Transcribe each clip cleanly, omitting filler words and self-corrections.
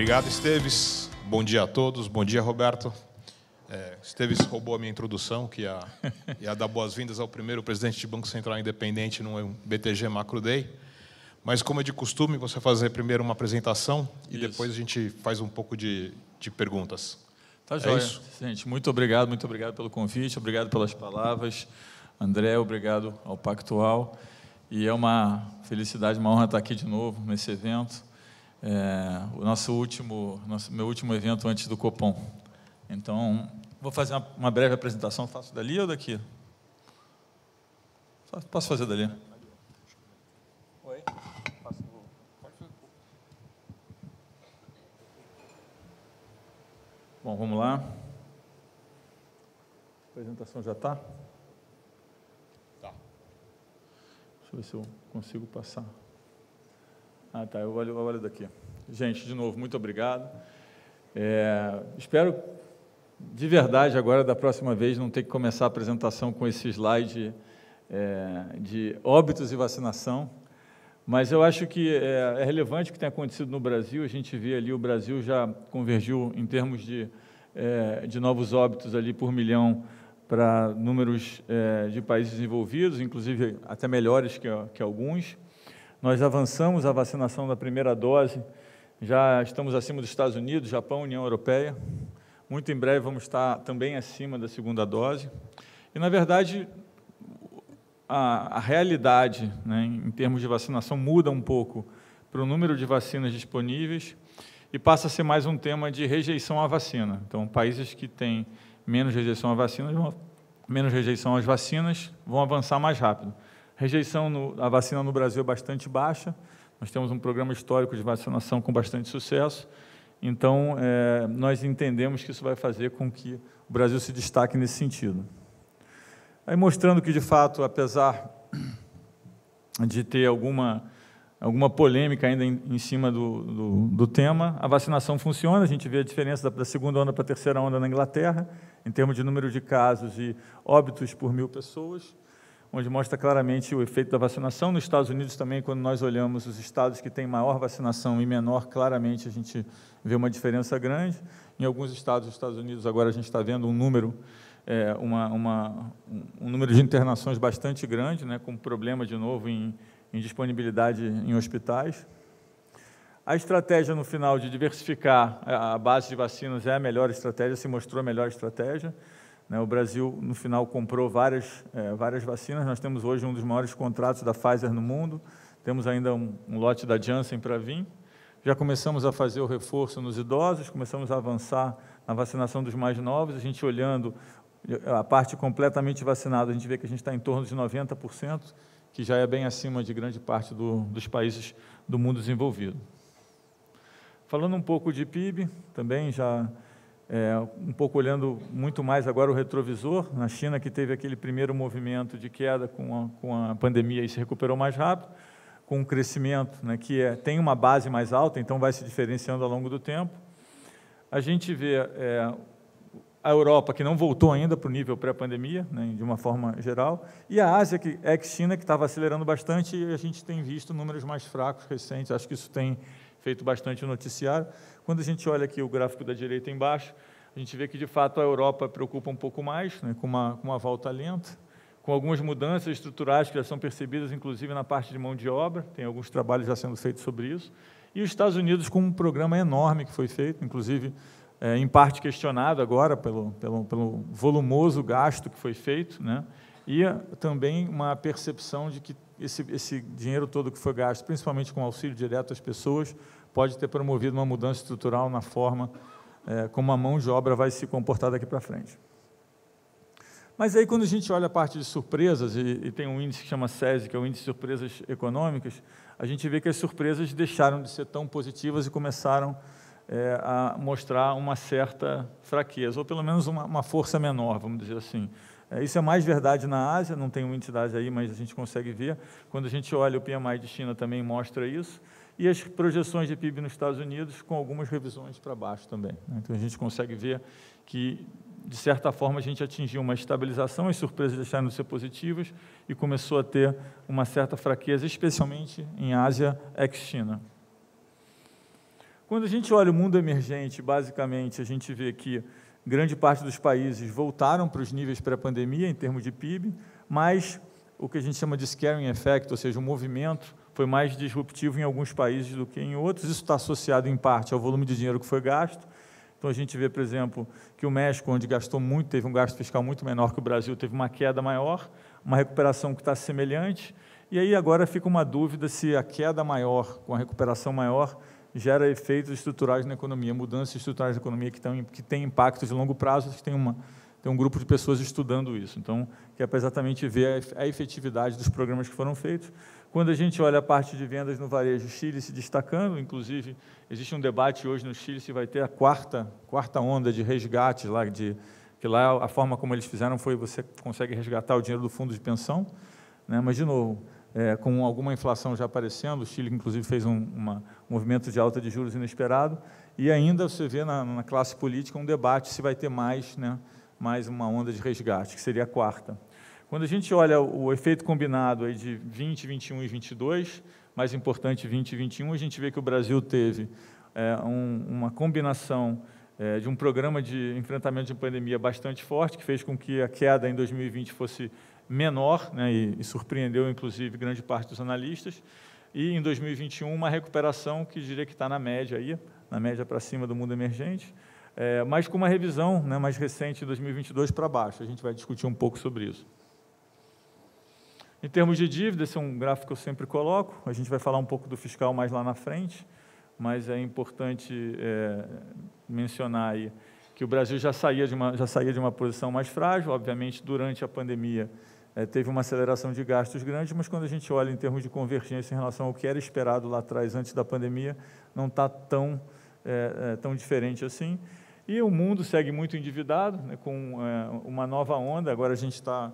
Obrigado, Esteves. Bom dia a todos. Bom dia, Roberto. Esteves roubou a minha introdução, que ia dar boas-vindas ao primeiro presidente de Banco Central Independente no BTG Macro Day. Mas, como é de costume, você vai fazer primeiro uma apresentação e depois a gente faz um pouco de perguntas. Tá joia. Isso? Gente, muito obrigado pelo convite, obrigado pelas palavras. André, obrigado ao Pactual. E é uma felicidade, uma honra estar aqui de novo nesse evento. Meu último evento antes do Copom. Então, vou fazer uma breve apresentação. Faço dali ou daqui? Posso fazer dali? Oi? Bom, vamos lá. A apresentação já está? Tá. Deixa eu ver se eu consigo passar. Ah, tá, eu olho daqui. Gente, de novo, muito obrigado. Espero, de verdade, agora, da próxima vez, não ter que começar a apresentação com esse slide de óbitos e vacinação, mas eu acho que é relevante o que tem acontecido no Brasil. A gente vê ali, o Brasil já convergiu em termos de novos óbitos ali por milhão para números de países desenvolvidos, inclusive até melhores que alguns. Nós avançamos a vacinação da primeira dose, já estamos acima dos Estados Unidos, Japão, União Europeia. Muito em breve vamos estar também acima da segunda dose. E, na verdade, a realidade, né, em termos de vacinação, muda um pouco para o número de vacinas disponíveis e passa a ser mais um tema de rejeição à vacina. Então, países que têm menos rejeição às vacinas vão avançar mais rápido. A vacina no Brasil é bastante baixa, nós temos um programa histórico de vacinação com bastante sucesso, então nós entendemos que isso vai fazer com que o Brasil se destaque nesse sentido. Aí mostrando que, de fato, apesar de ter alguma polêmica ainda em cima do tema, a vacinação funciona. A gente vê a diferença da segunda onda para a terceira onda na Inglaterra, em termos de número de casos e óbitos por 1.000 pessoas, onde mostra claramente o efeito da vacinação. Nos Estados Unidos também, quando nós olhamos os estados que têm maior vacinação e menor, claramente a gente vê uma diferença grande. Em alguns estados dos Estados Unidos, agora a gente está vendo um número de internações bastante grande, né, com problema, de novo, em disponibilidade em hospitais. A estratégia, no final, de diversificar a base de vacinas é a melhor estratégia, se mostrou a melhor estratégia. O Brasil, no final, comprou várias vacinas. Nós temos hoje um dos maiores contratos da Pfizer no mundo, temos ainda um lote da Janssen para vir. Já começamos a fazer o reforço nos idosos, começamos a avançar na vacinação dos mais novos. A gente olhando a parte completamente vacinada, a gente vê que a gente está em torno de 90%, que já é bem acima de grande parte dos países do mundo desenvolvido. Falando um pouco de PIB, também já um pouco olhando muito mais agora o retrovisor, na China, que teve aquele primeiro movimento de queda com a pandemia e se recuperou mais rápido, com um crescimento, né, que tem uma base mais alta, então vai se diferenciando ao longo do tempo. A gente vê a Europa, que não voltou ainda para o nível pré-pandemia, né, de uma forma geral, e a Ásia, ex-China, que estava acelerando bastante, e a gente tem visto números mais fracos, recentes. Acho que isso tem feito bastante o noticiário. Quando a gente olha aqui o gráfico da direita embaixo, a gente vê que, de fato, a Europa preocupa um pouco mais, né, com uma volta lenta, com algumas mudanças estruturais que já são percebidas, inclusive, na parte de mão de obra. Tem alguns trabalhos já sendo feitos sobre isso. E os Estados Unidos, com um programa enorme que foi feito, inclusive, em parte questionado agora pelo volumoso gasto que foi feito, né? E também uma percepção de que esse dinheiro todo que foi gasto, principalmente com auxílio direto às pessoas, pode ter promovido uma mudança estrutural na forma como a mão de obra vai se comportar daqui para frente. Mas aí, quando a gente olha a parte de surpresas, e tem um índice que chama SESI, que é o Índice de Surpresas Econômicas, a gente vê que as surpresas deixaram de ser tão positivas e começaram a mostrar uma certa fraqueza, ou pelo menos uma força menor, vamos dizer assim. Isso é mais verdade na Ásia, não tem um índice da Ásia aí, mas a gente consegue ver. Quando a gente olha o PMI de China também mostra isso, e as projeções de PIB nos Estados Unidos com algumas revisões para baixo também. Então, a gente consegue ver que, de certa forma, a gente atingiu uma estabilização, as surpresas deixaram de ser positivas e começou a ter uma certa fraqueza, especialmente em Ásia ex-China. Quando a gente olha o mundo emergente, basicamente, a gente vê que grande parte dos países voltaram para os níveis pré-pandemia, em termos de PIB, mas o que a gente chama de scaring effect, ou seja, o movimento foi mais disruptivo em alguns países do que em outros. Isso está associado, em parte, ao volume de dinheiro que foi gasto. Então, a gente vê, por exemplo, que o México, onde gastou muito, teve um gasto fiscal muito menor que o Brasil, teve uma queda maior, uma recuperação que está semelhante, e aí agora fica uma dúvida se a queda maior, com a recuperação maior, gera efeitos estruturais na economia, mudanças estruturais na economia que têm impactos de longo prazo, que tem um grupo de pessoas estudando isso. Então, que é para exatamente ver a efetividade dos programas que foram feitos. Quando a gente olha a parte de vendas no varejo, o Chile se destacando, inclusive, existe um debate hoje no Chile se vai ter a quarta onda de resgate, que lá a forma como eles fizeram foi você consegue resgatar o dinheiro do fundo de pensão, né? Mas, de novo, com alguma inflação já aparecendo, o Chile, inclusive, fez um movimento de alta de juros inesperado, e ainda você vê na classe política um debate se vai ter mais uma onda de resgate, que seria a quarta. Quando a gente olha o efeito combinado aí de 20, 21 e 22, mais importante 20 e 21, a gente vê que o Brasil teve uma combinação de um programa de enfrentamento de pandemia bastante forte, que fez com que a queda em 2020 fosse menor, né, e surpreendeu, inclusive, grande parte dos analistas, e em 2021 uma recuperação que diria que está na média para cima do mundo emergente, mas com uma revisão, né, mais recente, de 2022 para baixo. A gente vai discutir um pouco sobre isso. Em termos de dívida, esse é um gráfico que eu sempre coloco, a gente vai falar um pouco do fiscal mais lá na frente, mas é importante mencionar aí que o Brasil já saía de uma posição mais frágil, obviamente, durante a pandemia teve uma aceleração de gastos grande, mas quando a gente olha em termos de convergência em relação ao que era esperado lá atrás, antes da pandemia, não está tão diferente assim. E o mundo segue muito endividado, né, com uma nova onda. Agora a gente está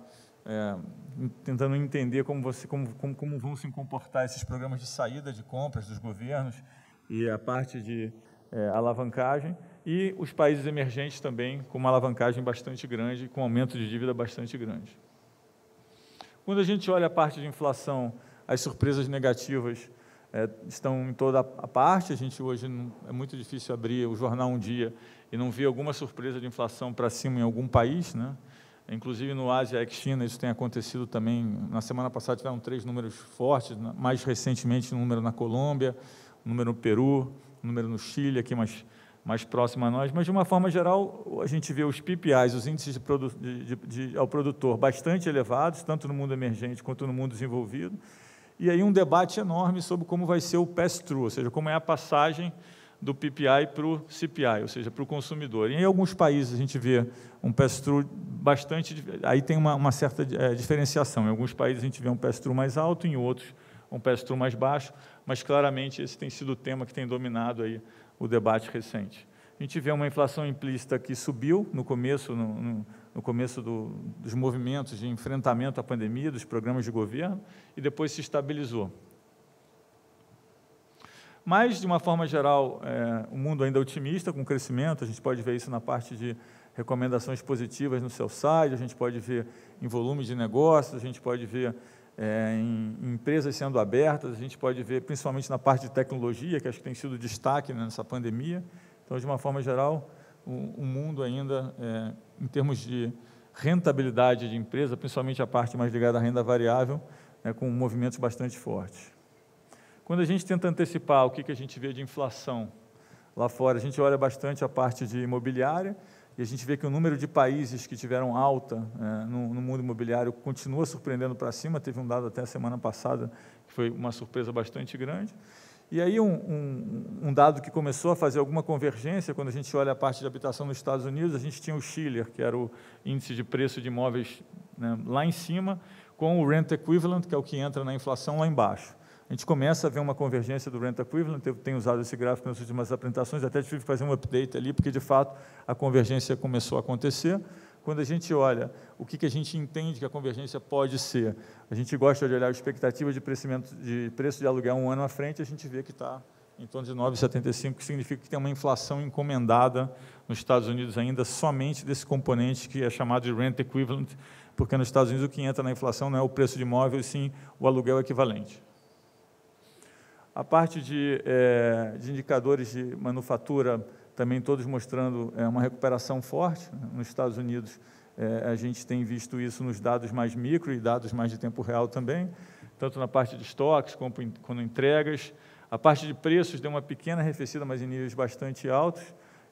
tentando entender como vão se comportar esses programas de saída de compras dos governos e a parte de alavancagem, e os países emergentes também com uma alavancagem bastante grande, com aumento de dívida bastante grande. Quando a gente olha a parte de inflação, as surpresas negativas estão em toda a parte. A gente hoje é muito difícil abrir o jornal um dia e não ver alguma surpresa de inflação para cima em algum país, né? Inclusive no Ásia ex-China isso tem acontecido também. Na semana passada tiveram 3 números fortes, mais recentemente um número na Colômbia, um número no Peru, um número no Chile, aqui mais próximo a nós, mas de uma forma geral a gente vê os PPIs, os índices ao produtor bastante elevados, tanto no mundo emergente quanto no mundo desenvolvido, e aí um debate enorme sobre como vai ser o pass-through, ou seja, como é a passagem do PPI para o CPI, ou seja, para o consumidor. E em alguns países a gente vê um pass-through bastante, aí tem uma certa diferenciação. Em alguns países a gente vê um pass-through mais alto, em outros um pass-through mais baixo, mas claramente esse tem sido o tema que tem dominado aí o debate recente. A gente vê uma inflação implícita que subiu no começo, no começo dos movimentos de enfrentamento à pandemia, dos programas de governo, e depois se estabilizou. Mas, de uma forma geral, o mundo ainda é otimista, com crescimento. A gente pode ver isso na parte de recomendações positivas no seu site, a gente pode ver em volumes de negócios, a gente pode ver em empresas sendo abertas, a gente pode ver principalmente na parte de tecnologia, que acho que tem sido destaque nessa pandemia. Então, de uma forma geral, o mundo ainda, em termos de rentabilidade de empresa, principalmente a parte mais ligada à renda variável, com movimentos bastante fortes. Quando a gente tenta antecipar o que a gente vê de inflação lá fora, a gente olha bastante a parte de imobiliária, e a gente vê que o número de países que tiveram alta no mundo imobiliário continua surpreendendo para cima. Teve um dado até a semana passada, que foi uma surpresa bastante grande. E aí um dado que começou a fazer alguma convergência, quando a gente olha a parte de habitação nos Estados Unidos, a gente tinha o Shiller, que era o índice de preço de imóveis, né, lá em cima, com o Rent Equivalent, que é o que entra na inflação, lá embaixo. A gente começa a ver uma convergência do Rent Equivalent. Eu tenho usado esse gráfico nas últimas apresentações, até tive que fazer um update ali, porque, de fato, a convergência começou a acontecer. Quando a gente olha o que a gente entende que a convergência pode ser, a gente gosta de olhar a expectativa de crescimento de preço de aluguel um ano à frente, a gente vê que está em torno de 9,75, que significa que tem uma inflação encomendada nos Estados Unidos ainda somente desse componente que é chamado de Rent Equivalent, porque nos Estados Unidos o que entra na inflação não é o preço de imóvel, e sim o aluguel equivalente. A parte de indicadores de manufatura, também todos mostrando uma recuperação forte. Nos Estados Unidos, a gente tem visto isso nos dados mais micro e dados mais de tempo real também, tanto na parte de estoques como entregas. A parte de preços deu uma pequena arrefecida, mas em níveis bastante altos,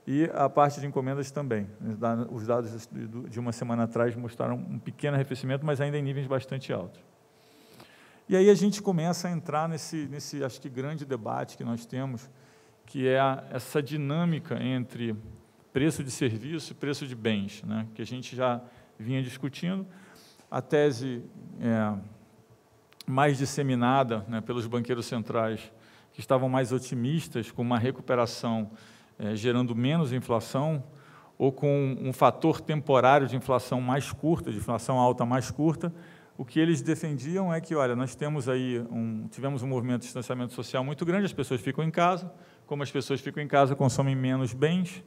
e a parte de encomendas também. Os dados de uma semana atrás mostraram um pequeno arrefecimento, mas ainda em níveis bastante altos. E aí a gente começa a entrar nesse acho que, grande debate que nós temos, que é essa dinâmica entre preço de serviço e preço de bens, né, que a gente já vinha discutindo. A tese mais disseminada, né, pelos banqueiros centrais, que estavam mais otimistas, com uma recuperação gerando menos inflação, ou com um fator temporário de inflação mais curta, de inflação alta mais curta. O que eles defendiam é que, olha, nós temos aí tivemos um movimento de distanciamento social muito grande, as pessoas ficam em casa, como as pessoas ficam em casa, consomem menos bens,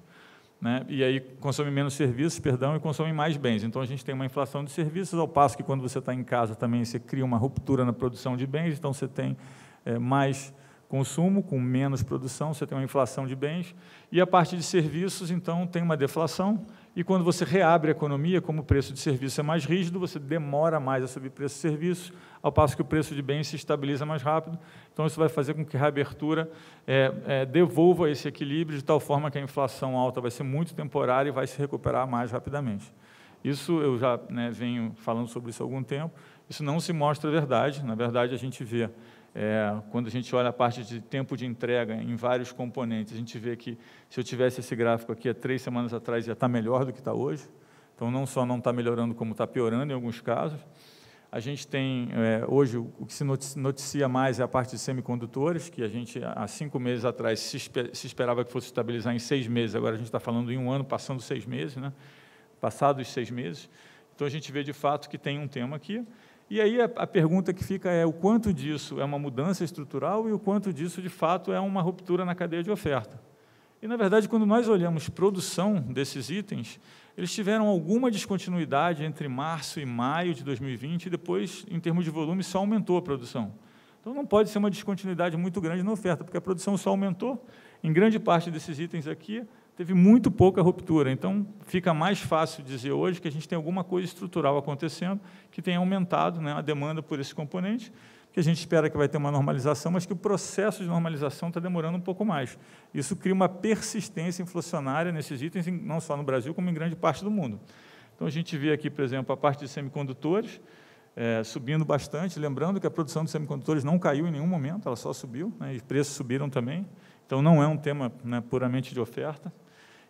né, e aí consomem menos serviços, perdão, e consomem mais bens. Então, a gente tem uma inflação de serviços, ao passo que, quando você está em casa, também você cria uma ruptura na produção de bens, então você tem mais consumo, com menos produção, você tem uma inflação de bens, e a parte de serviços, então, tem uma deflação, e quando você reabre a economia, como o preço de serviço é mais rígido, você demora mais a subir preço de serviços, ao passo que o preço de bens se estabiliza mais rápido. Então, isso vai fazer com que a reabertura devolva esse equilíbrio, de tal forma que a inflação alta vai ser muito temporária e vai se recuperar mais rapidamente. Isso eu já venho falando sobre isso há algum tempo. Isso não se mostra verdade. Na verdade, a gente vê, quando a gente olha a parte de tempo de entrega em vários componentes, a gente vê que, se eu tivesse esse gráfico aqui há 3 semanas atrás, ia estar melhor do que está hoje. Então, não só não está melhorando, como está piorando em alguns casos. A gente tem, hoje, o que se noticia mais é a parte de semicondutores, que a gente, há 5 meses atrás, se esperava que fosse estabilizar em 6 meses, agora a gente está falando em 1 ano, passando 6 meses, né? Passados 6 meses. Então, a gente vê, de fato, que tem um tema aqui. E aí a pergunta que fica é o quanto disso é uma mudança estrutural e o quanto disso, de fato, é uma ruptura na cadeia de oferta. E, na verdade, quando nós olhamos produção desses itens, eles tiveram alguma descontinuidade entre março e maio de 2020 e depois, em termos de volume, só aumentou a produção. Então, não pode ser uma descontinuidade muito grande na oferta, porque a produção só aumentou. Em grande parte desses itens aqui, teve muito pouca ruptura. Então, fica mais fácil dizer hoje que a gente tem alguma coisa estrutural acontecendo que tem aumentado, né, a demanda por esse componente, que a gente espera que vai ter uma normalização, mas que o processo de normalização está demorando um pouco mais. Isso cria uma persistência inflacionária nesses itens, não só no Brasil, como em grande parte do mundo. Então, a gente vê aqui, por exemplo, a parte de semicondutores subindo bastante, lembrando que a produção de semicondutores não caiu em nenhum momento, ela só subiu, né, e os preços subiram também. Então, não é um tema, né, puramente de oferta.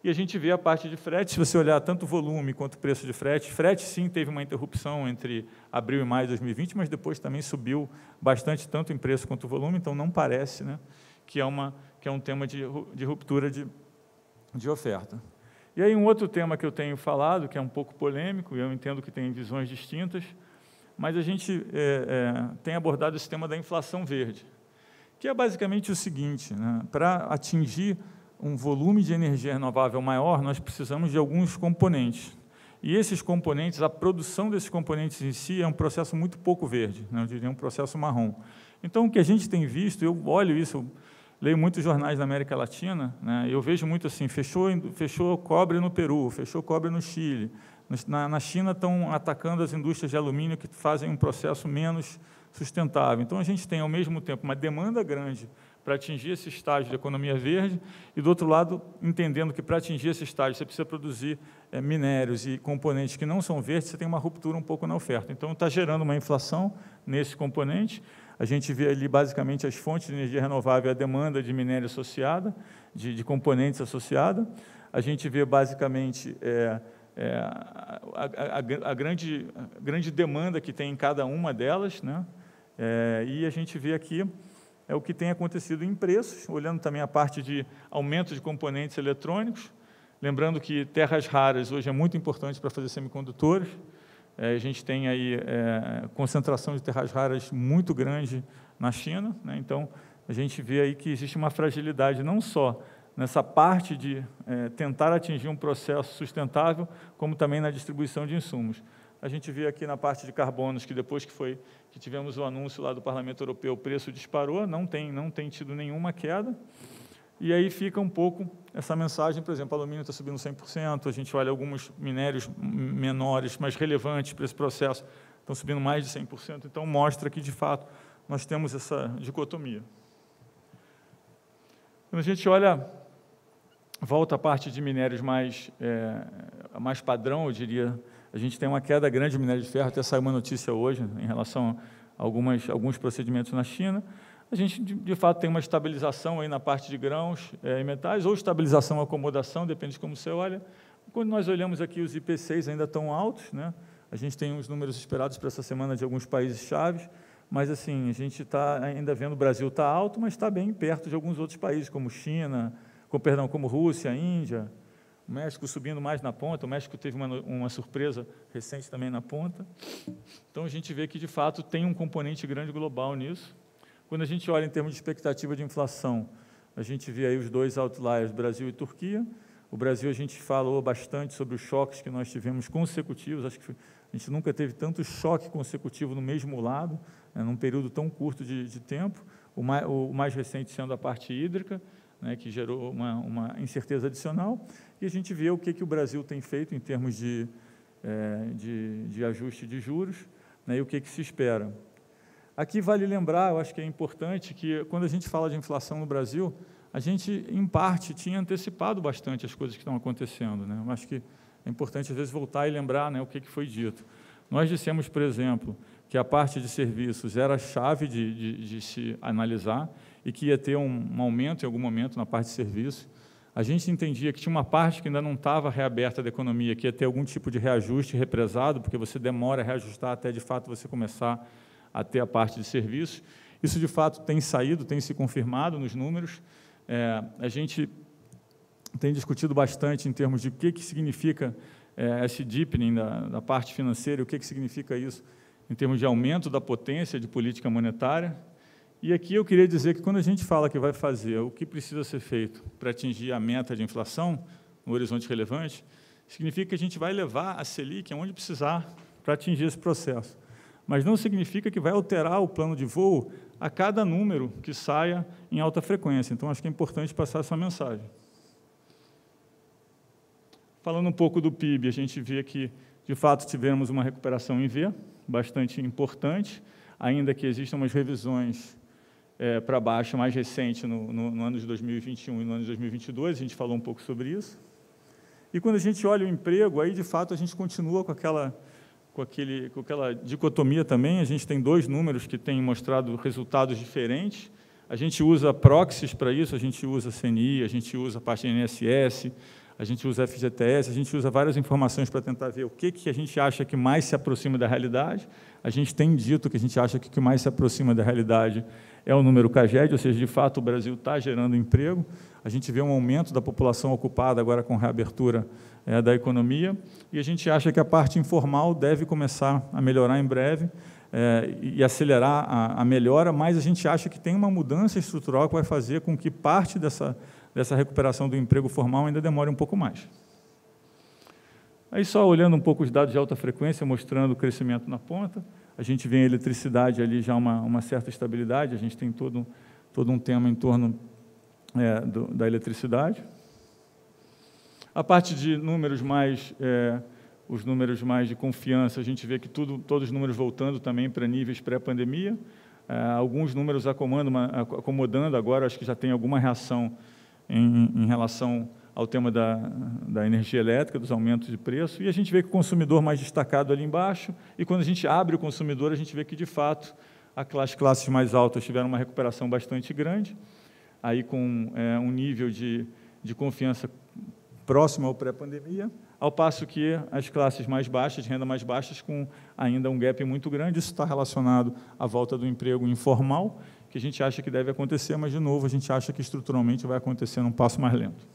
E a gente vê a parte de frete, se você olhar tanto o volume quanto o preço de frete, sim, teve uma interrupção entre abril e maio de 2020, mas depois também subiu bastante, tanto em preço quanto volume, então não parece, né, que é um tema de ruptura de oferta. E aí um outro tema que eu tenho falado, que é um pouco polêmico, e eu entendo que tem visões distintas, mas a gente tem abordado esse tema da inflação verde, que é basicamente o seguinte, né, para atingir um volume de energia renovável maior, nós precisamos de alguns componentes. E esses componentes, a produção desses componentes em si é um processo muito pouco verde, né? Eu diria um processo marrom. Então, o que a gente tem visto, eu olho isso, eu leio muitos jornais da América Latina, né? Eu vejo muito assim, fechou cobre no Peru, fechou cobre no Chile. Na China estão atacando as indústrias de alumínio que fazem um processo menos sustentável. Então, a gente tem, ao mesmo tempo, uma demanda grande para atingir esse estágio de economia verde, e, do outro lado, entendendo que, para atingir esse estágio, você precisa produzir minérios e componentes que não são verdes, você tem uma ruptura um pouco na oferta. Então, está gerando uma inflação nesse componente. A gente vê ali, basicamente, as fontes de energia renovável e a demanda de minério associada, de componentes associada. A gente vê, basicamente, a grande demanda que tem em cada uma delas, né? E a gente vê aqui o que tem acontecido em preços, olhando também a parte de aumento de componentes eletrônicos, lembrando que terras raras hoje é muito importante para fazer semicondutores. A gente tem aí concentração de terras raras muito grande na China, né? Então, a gente vê aí que existe uma fragilidade não só nessa parte de tentar atingir um processo sustentável, como também na distribuição de insumos. A gente vê aqui na parte de carbonos que depois que tivemos o anúncio lá do Parlamento Europeu, o preço disparou, não tem tido nenhuma queda. E aí fica um pouco essa mensagem, por exemplo, o alumínio está subindo 100%, a gente olha alguns minérios menores, mais relevantes para esse processo, estão subindo mais de 100%, então mostra que, de fato, nós temos essa dicotomia. Quando a gente olha, volta à parte de minérios mais padrão, eu diria, a gente tem uma queda grande de minério de ferro, até saiu uma notícia hoje em relação a alguns procedimentos na China. A gente, de fato, tem uma estabilização aí na parte de grãos e metais, ou estabilização ou acomodação, depende de como você olha. Quando nós olhamos aqui, os IPCs ainda estão altos, né? A gente tem os números esperados para essa semana de alguns países chaves, mas assim, a gente está ainda vendo o Brasil está alto, mas está bem perto de alguns outros países, como China, como Rússia, Índia, o México subindo mais na ponta, o México teve uma surpresa recente também na ponta. Então, a gente vê que, de fato, tem um componente grande global nisso. Quando a gente olha em termos de expectativa de inflação, a gente vê aí os dois outliers, Brasil e Turquia. O Brasil, a gente falou bastante sobre os choques que nós tivemos consecutivos, acho que a gente nunca teve tanto choque consecutivo no mesmo lado, num período tão curto de tempo, o mais recente sendo a parte hídrica, né, que gerou uma incerteza adicional, e a gente vê o que o Brasil tem feito em termos de ajuste de juros, né, e o que se espera. Aqui vale lembrar, eu acho que é importante, que quando a gente fala de inflação no Brasil, a gente, em parte, tinha antecipado bastante as coisas que estão acontecendo, né? Eu acho que é importante, às vezes, voltar e lembrar, né, o que foi dito. Nós dissemos, por exemplo, que a parte de serviços era a chave de se analisar e que ia ter um aumento em algum momento na parte de serviços. A gente entendia que tinha uma parte que ainda não estava reaberta da economia, que ia ter algum tipo de reajuste represado, porque você demora a reajustar até, de fato, você começar a ter a parte de serviços. Isso, de fato, tem saído, tem se confirmado nos números. A gente tem discutido bastante em termos de o que significa esse deepening da parte financeira, o que significa isso em termos de aumento da potência de política monetária. E aqui eu queria dizer que, quando a gente fala que vai fazer o que precisa ser feito para atingir a meta de inflação, no horizonte relevante, significa que a gente vai levar a Selic aonde precisar para atingir esse processo. Mas não significa que vai alterar o plano de voo a cada número que saia em alta frequência. Então, acho que é importante passar essa mensagem. Falando um pouco do PIB, a gente vê que, de fato, tivemos uma recuperação em V, bastante importante, ainda que existam umas revisões para baixo mais recente no ano de 2021 e no ano de 2022, a gente falou um pouco sobre isso. E quando a gente olha o emprego, aí, de fato, a gente continua com aquela dicotomia também. A gente tem dois números que têm mostrado resultados diferentes. A gente usa proxies para isso, a gente usa CNI, a gente usa a parte INSS, a gente usa FGTS, a gente usa várias informações para tentar ver o que a gente acha que mais se aproxima da realidade. A gente tem dito que a gente acha que o que mais se aproxima da realidade é o número CAGED, ou seja, de fato, o Brasil está gerando emprego. A gente vê um aumento da população ocupada agora com reabertura da economia, e a gente acha que a parte informal deve começar a melhorar em breve e acelerar a melhora, mas a gente acha que tem uma mudança estrutural que vai fazer com que parte dessa recuperação do emprego formal ainda demore um pouco mais. Aí, só olhando um pouco os dados de alta frequência, mostrando o crescimento na ponta, a gente vê a eletricidade ali já uma certa estabilidade, a gente tem todo um tema em torno da eletricidade. A parte de números os números mais de confiança, a gente vê que todos os números voltando também para níveis pré-pandemia, alguns números acomodando agora, acho que já tem alguma reação em relação ao tema da energia elétrica, dos aumentos de preço, e a gente vê que o consumidor mais destacado ali embaixo, e quando a gente abre o consumidor, a gente vê que, de fato, as classes mais altas tiveram uma recuperação bastante grande, aí com um nível de confiança próximo ao pré-pandemia, ao passo que as classes mais baixas, de renda mais baixas, com ainda um gap muito grande. Isso está relacionado à volta do emprego informal, que a gente acha que deve acontecer, mas, de novo, a gente acha que estruturalmente vai acontecer num passo mais lento.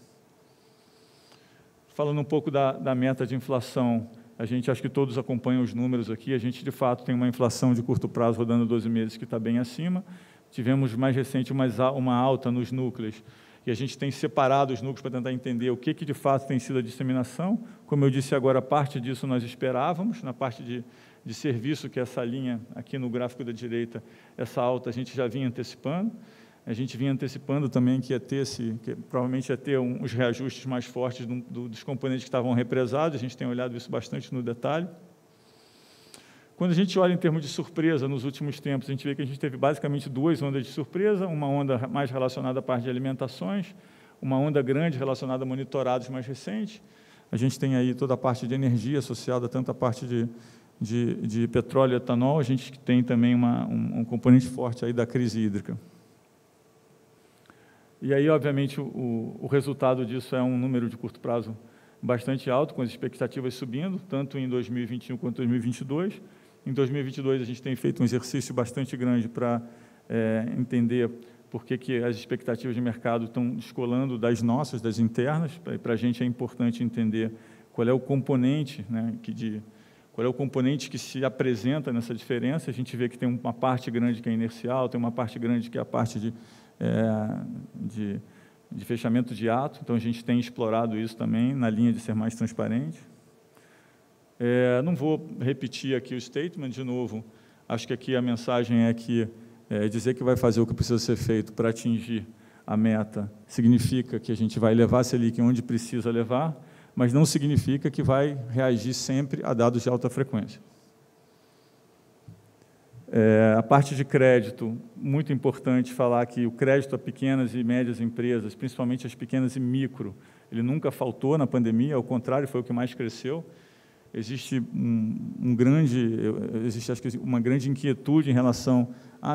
Falando um pouco da meta de inflação, a gente acha que todos acompanham os números aqui, a gente, de fato, tem uma inflação de curto prazo rodando 12 meses que está bem acima. Tivemos, mais recente, uma alta nos núcleos, e a gente tem separado os núcleos para tentar entender o que de fato tem sido a disseminação. Como eu disse agora, parte disso nós esperávamos, na parte de serviço, que é essa linha aqui no gráfico da direita, essa alta a gente já vinha antecipando. A gente vinha antecipando também que provavelmente ia ter uns reajustes mais fortes dos componentes que estavam represados, a gente tem olhado isso bastante no detalhe. Quando a gente olha em termos de surpresa, nos últimos tempos, a gente vê que a gente teve basicamente 2 ondas de surpresa, uma onda mais relacionada à parte de alimentações, uma onda grande relacionada a monitorados mais recentes. A gente tem aí toda a parte de energia associada, tanto a parte de petróleo e etanol, a gente tem também um componente forte aí da crise hídrica. E aí, obviamente, o resultado disso é um número de curto prazo bastante alto, com as expectativas subindo, tanto em 2021 quanto em 2022. Em 2022, a gente tem feito um exercício bastante grande para entender por que as expectativas de mercado estão descolando das nossas, das internas. Para a gente é importante entender qual é o componente, né, qual é o componente que se apresenta nessa diferença. A gente vê que tem uma parte grande que é inercial, tem uma parte grande que é a parte de fechamento de ato, então a gente tem explorado isso também na linha de ser mais transparente. Não vou repetir aqui o statement de novo, acho que aqui a mensagem é que dizer que vai fazer o que precisa ser feito para atingir a meta significa que a gente vai levar a Selic onde precisa levar, mas não significa que vai reagir sempre a dados de alta frequência. A parte de crédito, muito importante falar que o crédito a pequenas e médias empresas, principalmente as pequenas e micro, ele nunca faltou na pandemia, ao contrário, foi o que mais cresceu. Existe acho que uma grande inquietude em relação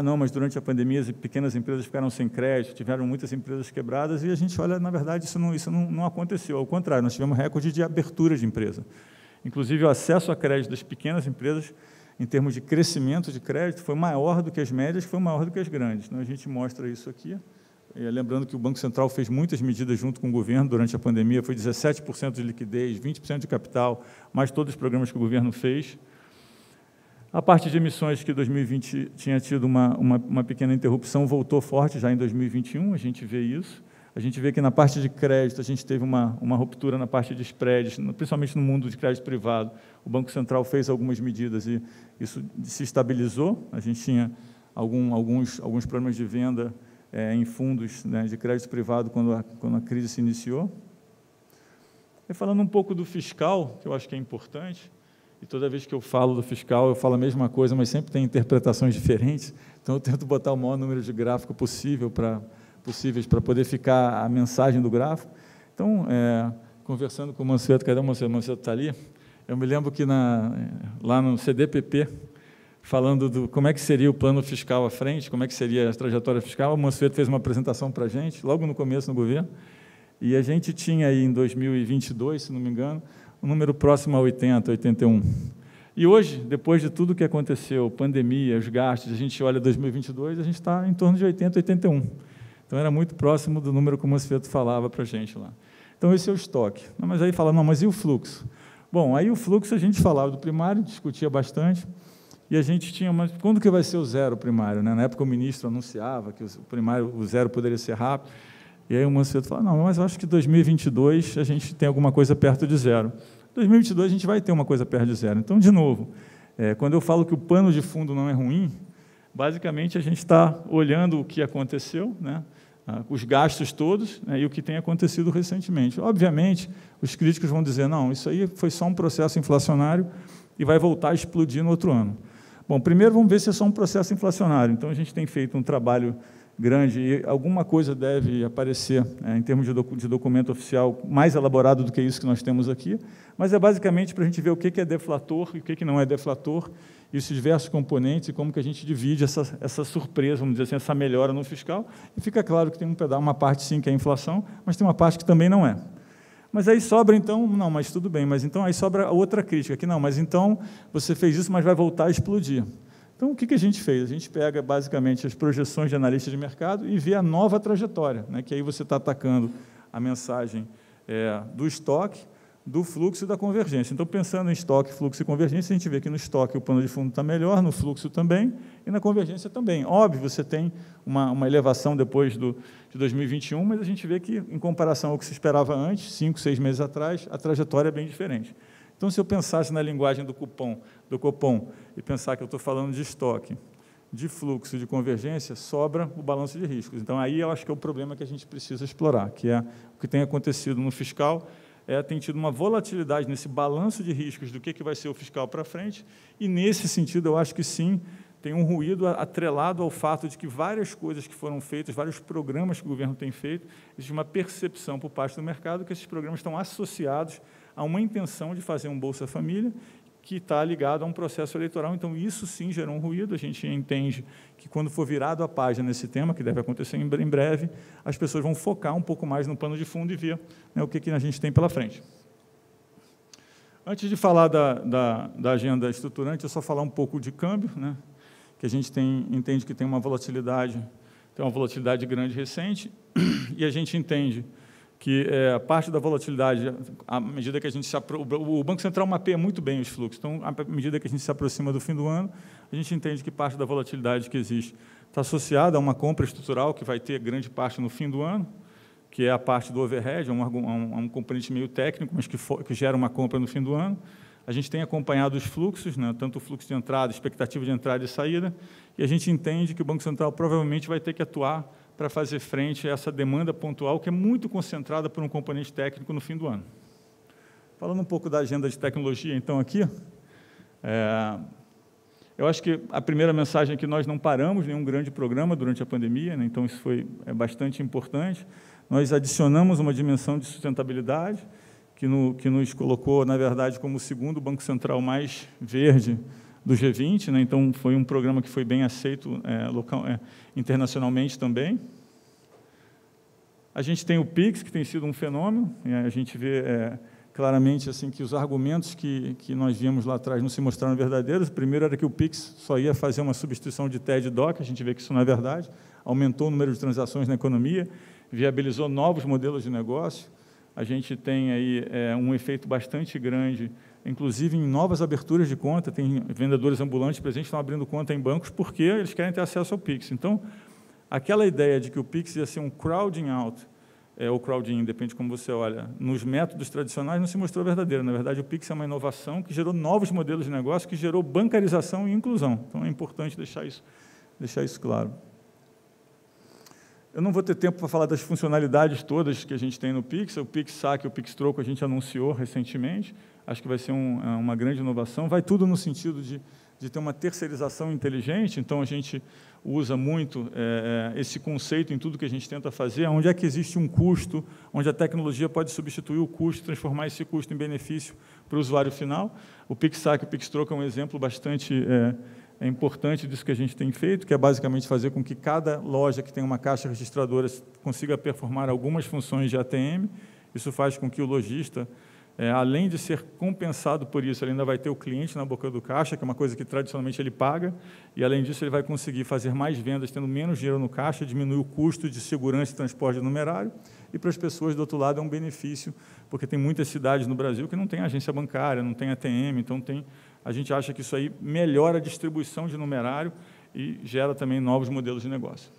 não, mas durante a pandemia as pequenas empresas ficaram sem crédito, tiveram muitas empresas quebradas, e a gente olha, na verdade, isso não aconteceu, ao contrário, nós tivemos recorde de abertura de empresa. Inclusive, o acesso a crédito das pequenas empresas, em termos de crescimento de crédito, foi maior do que as médias, foi maior do que as grandes. Então, a gente mostra isso aqui. Lembrando que o Banco Central fez muitas medidas junto com o governo durante a pandemia, foi 17% de liquidez, 20% de capital, mais todos os programas que o governo fez. A parte de emissões, que 2020 tinha tido uma pequena interrupção, voltou forte já em 2021, a gente vê isso. A gente vê que na parte de crédito a gente teve uma ruptura na parte de spreads, principalmente no mundo de crédito privado. O Banco Central fez algumas medidas e isso se estabilizou. A gente tinha alguns problemas de venda em fundos, né, de crédito privado quando a crise se iniciou. E falando um pouco do fiscal, que eu acho que é importante, e toda vez que eu falo do fiscal, eu falo a mesma coisa, mas sempre tem interpretações diferentes, então eu tento botar o maior número de gráfico possíveis para poder ficar a mensagem do gráfico. Então, conversando com o Mansueto, cadê o Mansueto? O Mansueto está ali. Eu me lembro que lá no CDPP, falando do como é que seria o plano fiscal à frente, como é que seria a trajetória fiscal, o Mansueto fez uma apresentação para a gente, logo no começo no governo, e a gente tinha aí em 2022, se não me engano, um número próximo a 80, 81. E hoje, depois de tudo que aconteceu, pandemia, os gastos, a gente olha 2022, a gente está em torno de 80, 81. Então, era muito próximo do número que o Mansueto falava para a gente lá. Então, esse é o estoque. Mas aí fala, mas e o fluxo? Bom, aí o fluxo a gente falava do primário, discutia bastante, e a gente tinha, mas quando que vai ser o zero primário? Né? Na época o ministro anunciava que o zero poderia ser rápido, e aí o Mansueto falava, não, mas eu acho que 2022 a gente tem alguma coisa perto de zero. 2022 a gente vai ter uma coisa perto de zero. Então, de novo, quando eu falo que o pano de fundo não é ruim, basicamente a gente está olhando o que aconteceu, né? Os gastos todos, né, e o que tem acontecido recentemente. Obviamente, os críticos vão dizer, não, isso aí foi só um processo inflacionário e vai voltar a explodir no outro ano. Bom, primeiro vamos ver se é só um processo inflacionário. Então, a gente tem feito um trabalho grande e alguma coisa deve aparecer em termos de documento oficial mais elaborado do que isso que nós temos aqui, mas é basicamente para a gente ver o que é deflator e o que não é deflator, e esses diversos componentes e como que a gente divide essa surpresa, vamos dizer assim, essa melhora no fiscal, e fica claro que tem uma parte sim que é inflação, mas tem uma parte que também não é. Mas aí sobra, então, não, mas tudo bem, mas então aí sobra a outra crítica, que não, mas então você fez isso, mas vai voltar a explodir. Então, o que a gente fez? A gente pega, basicamente, as projeções de analistas de mercado e vê a nova trajetória, né, que aí você está atacando a mensagem do estoque, do fluxo e da convergência. Então, pensando em estoque, fluxo e convergência, a gente vê que no estoque o pano de fundo está melhor, no fluxo também, e na convergência também. Óbvio, você tem uma elevação depois de 2021, mas a gente vê que, em comparação ao que se esperava antes, 5, 6 meses atrás, a trajetória é bem diferente. Então, se eu pensasse na linguagem do Copom, e pensar que eu estou falando de estoque, de fluxo, de convergência, sobra o balanço de riscos. Então, aí eu acho que é o problema que a gente precisa explorar, que é o que tem acontecido no fiscal, tem tido uma volatilidade nesse balanço de riscos do que vai ser o fiscal para frente, e, nesse sentido, eu acho que, sim, tem um ruído atrelado ao fato de que várias coisas que foram feitas, vários programas que o governo tem feito, existe uma percepção por parte do mercado que esses programas estão associados a uma intenção de fazer um Bolsa Família, que está ligado a um processo eleitoral. Então, isso, sim, gerou um ruído. A gente entende que, quando for virado a página nesse tema, que deve acontecer em breve, as pessoas vão focar um pouco mais no pano de fundo e ver, né, o que a gente tem pela frente. Antes de falar da agenda estruturante, eu só falar um pouco de câmbio, né, que a gente entende que tem uma volatilidade grande recente, e a gente entende que a parte da volatilidade, à medida que a gente o Banco Central mapeia muito bem os fluxos, então, à medida que a gente se aproxima do fim do ano, a gente entende que parte da volatilidade que existe está associada a uma compra estrutural que vai ter grande parte no fim do ano, que é a parte do overhead, um componente meio técnico, mas que gera uma compra no fim do ano. A gente tem acompanhado os fluxos, né, tanto o fluxo de entrada, expectativa de entrada e saída, e a gente entende que o Banco Central provavelmente vai ter que atuar para fazer frente a essa demanda pontual, que é muito concentrada por um componente técnico no fim do ano. Falando um pouco da agenda de tecnologia, então, aqui, eu acho que a primeira mensagem é que nós não paramos nenhum grande programa durante a pandemia, né, então isso foi bastante importante. Nós adicionamos uma dimensão de sustentabilidade, que nos colocou, na verdade, como o segundo Banco Central mais verde do G20, né? Então, foi um programa que foi bem aceito internacionalmente também. A gente tem o PIX, que tem sido um fenômeno, e a gente vê claramente assim, que os argumentos que nós vimos lá atrás não se mostraram verdadeiros. O primeiro era que o PIX só ia fazer uma substituição de TED e DOC, a gente vê que isso não é verdade, aumentou o número de transações na economia, viabilizou novos modelos de negócio. A gente tem aí um efeito bastante grande, inclusive em novas aberturas de conta, tem vendedores ambulantes presentes que estão abrindo conta em bancos porque eles querem ter acesso ao PIX. Então, aquela ideia de que o PIX ia ser um crowding out, ou crowding, depende de como você olha, nos métodos tradicionais não se mostrou verdadeiro. Na verdade, o PIX é uma inovação que gerou novos modelos de negócio, que gerou bancarização e inclusão. Então, é importante deixar isso claro. Eu não vou ter tempo para falar das funcionalidades todas que a gente tem no PIX. O PIX Saque, o PIX Troco, a gente anunciou recentemente. Acho que vai ser uma grande inovação. Vai tudo no sentido de ter uma terceirização inteligente. Então, a gente usa muito esse conceito em tudo que a gente tenta fazer, onde é que existe um custo, onde a tecnologia pode substituir o custo, transformar esse custo em benefício para o usuário final. O PIX Saque, o PIX Troco é um exemplo bastante importante disso que a gente tem feito, que é basicamente fazer com que cada loja que tem uma caixa registradora consiga performar algumas funções de ATM. Isso faz com que o lojista, além de ser compensado por isso, ele ainda vai ter o cliente na boca do caixa, que é uma coisa que tradicionalmente ele paga, e, além disso, ele vai conseguir fazer mais vendas, tendo menos dinheiro no caixa, diminuir o custo de segurança e transporte numerário, e para as pessoas, do outro lado, é um benefício, porque tem muitas cidades no Brasil que não tem agência bancária, não tem ATM, então a gente acha que isso aí melhora a distribuição de numerário e gera também novos modelos de negócio.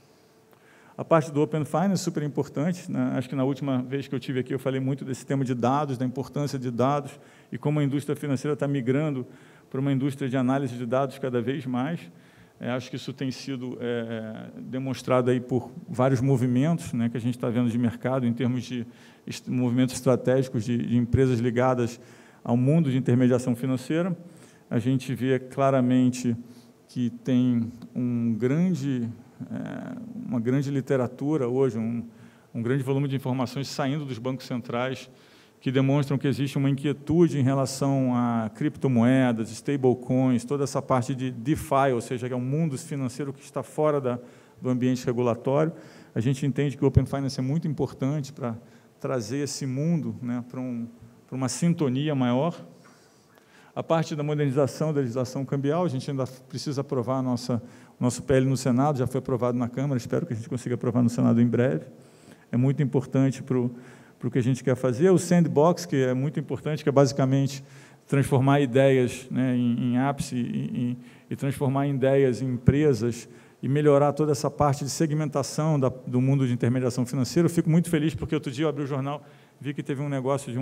A parte do Open Finance é super importante, né? Acho que na última vez que eu estive aqui eu falei muito desse tema de dados, da importância de dados e como a indústria financeira está migrando para uma indústria de análise de dados cada vez mais. Acho que isso tem sido demonstrado aí por vários movimentos, né, que a gente está vendo de mercado em termos de movimentos estratégicos de empresas ligadas ao mundo de intermediação financeira. A gente vê claramente que tem uma grande literatura hoje, um grande volume de informações saindo dos bancos centrais que demonstram que existe uma inquietude em relação a criptomoedas, stablecoins, toda essa parte de DeFi, ou seja, que é um mundo financeiro que está fora do ambiente regulatório. A gente entende que o Open Finance é muito importante para trazer esse mundo, né, para uma sintonia maior. A parte da modernização da legislação cambial, a gente ainda precisa aprovar o nosso PL no Senado, já foi aprovado na Câmara, espero que a gente consiga aprovar no Senado em breve. É muito importante para o que a gente quer fazer. O Sandbox, que é muito importante, que é basicamente transformar ideias, né, em apps e transformar ideias em empresas e melhorar toda essa parte de segmentação do mundo de intermediação financeira. Eu fico muito feliz porque outro dia eu abri o jornal, vi que teve um negócio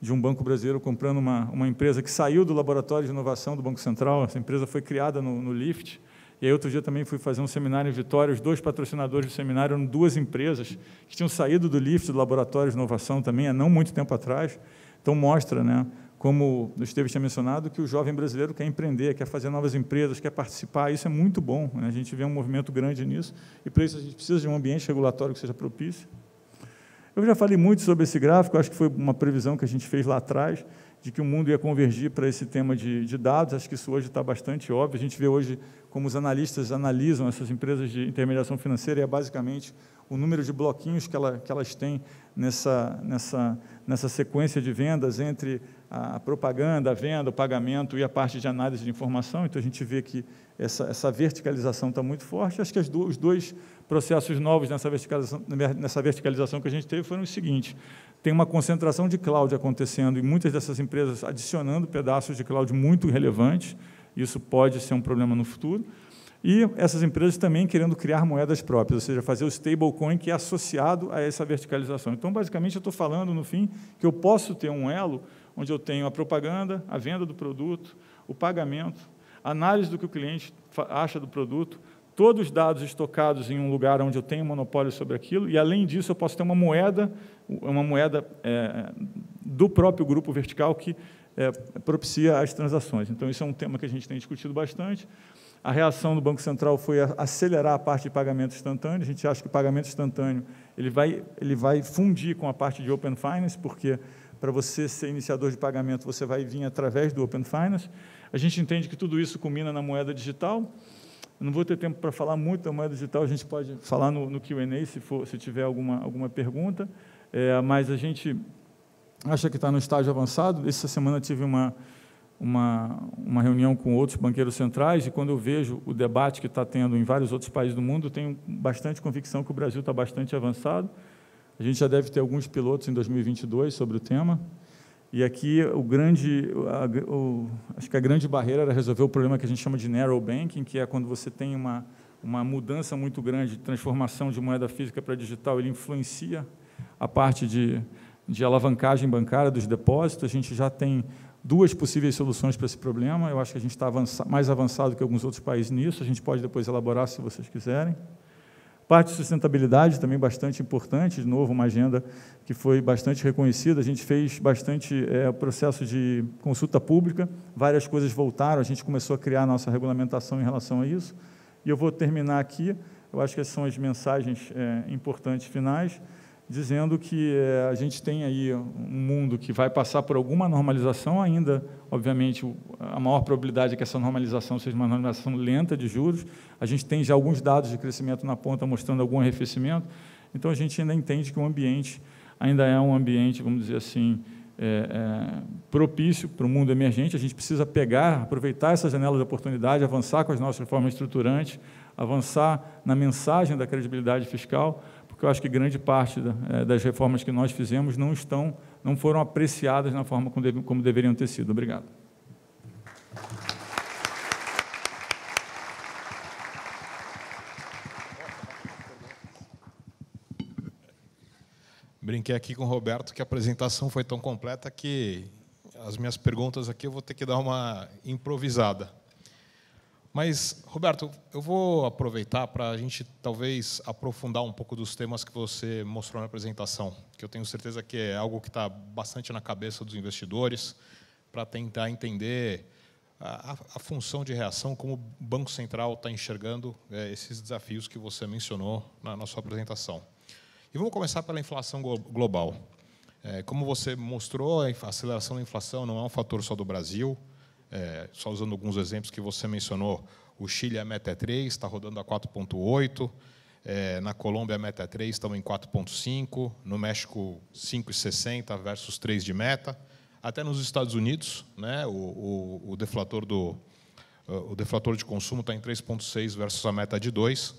de um banco brasileiro comprando uma empresa que saiu do laboratório de inovação do Banco Central. Essa empresa foi criada no Lyft. E aí, outro dia também fui fazer um seminário em Vitória, os 2 patrocinadores do seminário eram 2 empresas que tinham saído do Lyft, do laboratório de inovação também, há não muito tempo atrás. Então, mostra, né, como o Esteves tinha mencionado, que o jovem brasileiro quer empreender, quer fazer novas empresas, quer participar. Isso é muito bom, né? A gente vê um movimento grande nisso, e para isso a gente precisa de um ambiente regulatório que seja propício. Eu já falei muito sobre esse gráfico, acho que foi uma previsão que a gente fez lá atrás, de que o mundo ia convergir para esse tema de dados. Acho que isso hoje está bastante óbvio. A gente vê hoje como os analistas analisam essas empresas de intermediação financeira, e é basicamente o número de bloquinhos que elas têm nessa sequência de vendas entre a propaganda, a venda, o pagamento e a parte de análise de informação. Então, a gente vê que essa verticalização está muito forte. Acho que os 2 processos novos nessa verticalização que a gente teve foram os seguintes: tem uma concentração de cloud acontecendo e muitas dessas empresas adicionando pedaços de cloud muito relevantes. Isso pode ser um problema no futuro. E essas empresas também querendo criar moedas próprias, ou seja, fazer o stablecoin que é associado a essa verticalização. Então, basicamente, eu estou falando, no fim, que eu posso ter um elo onde eu tenho a propaganda, a venda do produto, o pagamento, a análise do que o cliente acha do produto, todos os dados estocados em um lugar onde eu tenho monopólio sobre aquilo, e, além disso, eu posso ter uma moeda do próprio grupo vertical que propicia as transações. Então, isso é um tema que a gente tem discutido bastante. A reação do Banco Central foi acelerar a parte de pagamento instantâneo. A gente acha que o pagamento instantâneo ele vai fundir com a parte de Open Finance, porque para você ser iniciador de pagamento, você vai vir através do Open Finance. A gente entende que tudo isso culmina na moeda digital. Eu não vou ter tempo para falar muito da moeda digital, a gente pode falar no Q&A se tiver alguma pergunta, mas a gente acha que está no estágio avançado. Essa semana tive uma reunião com outros banqueiros centrais, e quando eu vejo o debate que está tendo em vários outros países do mundo, eu tenho bastante convicção que o Brasil está bastante avançado. A gente já deve ter alguns pilotos em 2022 sobre o tema, e aqui acho que a grande barreira era resolver o problema que a gente chama de narrow banking, que é quando você tem uma mudança muito grande de transformação de moeda física para digital, ele influencia a parte de alavancagem bancária dos depósitos. A gente já tem 2 possíveis soluções para esse problema. Eu acho que a gente está mais avançado que alguns outros países nisso. A gente pode depois elaborar, se vocês quiserem. Parte de sustentabilidade, também bastante importante. De novo, uma agenda que foi bastante reconhecida. A gente fez bastante processo de consulta pública. Várias coisas voltaram. A gente começou a criar a nossa regulamentação em relação a isso. E eu vou terminar aqui. Eu acho que essas são as mensagens importantes finais, dizendo que a gente tem aí um mundo que vai passar por alguma normalização ainda. Obviamente, a maior probabilidade é que essa normalização seja uma normalização lenta de juros. A gente tem já alguns dados de crescimento na ponta mostrando algum arrefecimento. Então, a gente ainda entende que o ambiente ainda é um ambiente, vamos dizer assim, propício para o mundo emergente. A gente precisa aproveitar essa janela de oportunidade, avançar com as nossas reformas estruturantes, avançar na mensagem da credibilidade fiscal, porque eu acho que grande parte das reformas que nós fizemos não foram apreciadas na forma como deveriam ter sido. Obrigado. Brinquei aqui com o Roberto que a apresentação foi tão completa que as minhas perguntas aqui eu vou ter que dar uma improvisada. Mas, Roberto, eu vou aproveitar para a gente talvez aprofundar um pouco dos temas que você mostrou na apresentação, que eu tenho certeza que é algo que está bastante na cabeça dos investidores, para tentar entender a função de reação, como o Banco Central está enxergando esses desafios que você mencionou na sua apresentação. E vamos começar pela inflação global. Como você mostrou, a aceleração da inflação não é um fator só do Brasil. Só usando alguns exemplos que você mencionou, o Chile a meta é 3, está rodando a 4,8, na Colômbia a meta é 3, estamos em 4,5, no México 5,60 versus 3 de meta, até nos Estados Unidos, né, o deflator de consumo está em 3,6 versus a meta de 2.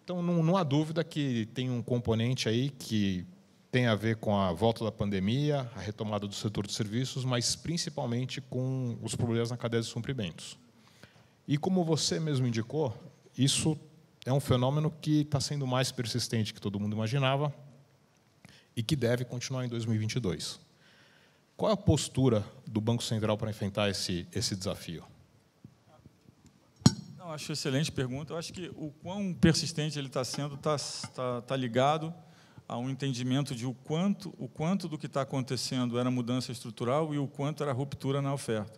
Então, não há dúvida que tem um componente aí que tem a ver com a volta da pandemia, a retomada do setor de serviços, mas principalmente com os problemas na cadeia de suprimentos. E como você mesmo indicou, isso é um fenômeno que está sendo mais persistente que todo mundo imaginava e que deve continuar em 2022. Qual é a postura do Banco Central para enfrentar esse desafio? Não, acho excelente pergunta. Eu acho que o quão persistente ele está sendo está ligado a um entendimento de o quanto do que está acontecendo era mudança estrutural e o quanto era ruptura na oferta.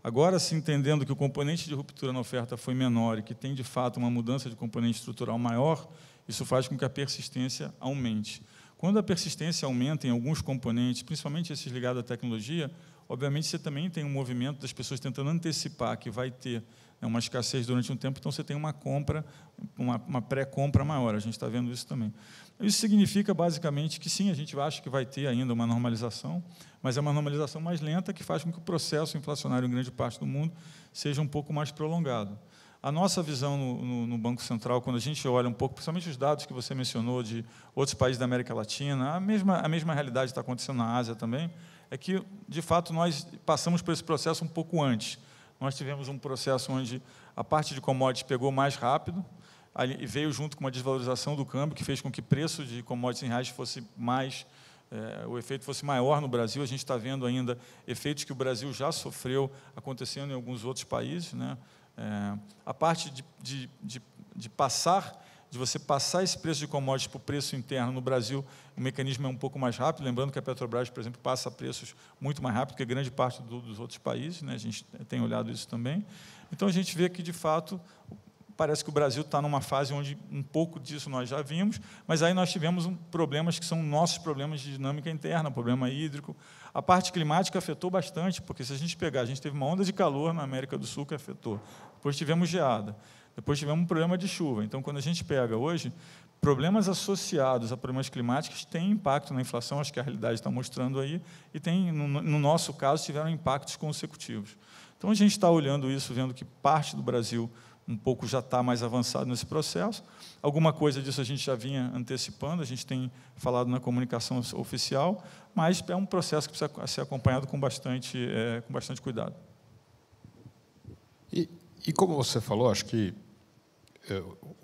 Agora, se entendendo que o componente de ruptura na oferta foi menor e que tem, de fato, uma mudança de componente estrutural maior, isso faz com que a persistência aumente. Quando a persistência aumenta em alguns componentes, principalmente esses ligados à tecnologia, obviamente você também tem um movimento das pessoas tentando antecipar que vai ter uma escassez durante um tempo, então você tem uma compra, uma pré-compra maior, a gente está vendo isso também. Isso significa, basicamente, que sim, a gente acha que vai ter ainda uma normalização, mas é uma normalização mais lenta que faz com que o processo inflacionário em grande parte do mundo seja um pouco mais prolongado. A nossa visão no Banco Central, quando a gente olha um pouco, principalmente os dados que você mencionou de outros países da América Latina, a mesma realidade está acontecendo na Ásia também, é que, de fato, nós passamos por esse processo um pouco antes. Nós tivemos um processo onde a parte de commodities pegou mais rápido, e veio junto com uma desvalorização do câmbio, que fez com que o preço de commodities em reais fosse mais, o efeito fosse maior no Brasil. A gente está vendo ainda efeitos que o Brasil já sofreu acontecendo em alguns outros países, né? A parte de você passar esse preço de commodities para o preço interno no Brasil, o mecanismo é um pouco mais rápido, lembrando que a Petrobras, por exemplo, passa preços muito mais rápido que grande parte dos outros países, né? A gente tem olhado isso também. Então, a gente vê que, de fato, parece que o Brasil está numa fase onde um pouco disso nós já vimos, mas aí nós tivemos problemas que são nossos problemas de dinâmica interna, problema hídrico. A parte climática afetou bastante, porque se a gente pegar, a gente teve uma onda de calor na América do Sul que afetou, depois tivemos geada, depois tivemos um problema de chuva. Então, quando a gente pega hoje, problemas associados a problemas climáticos têm impacto na inflação, acho que a realidade está mostrando aí, e tem, no nosso caso, tiveram impactos consecutivos. Então, a gente está olhando isso, vendo que parte do Brasil um pouco já está mais avançado nesse processo. Alguma coisa disso a gente já vinha antecipando, a gente tem falado na comunicação oficial, mas é um processo que precisa ser acompanhado com bastante cuidado. E como você falou, acho que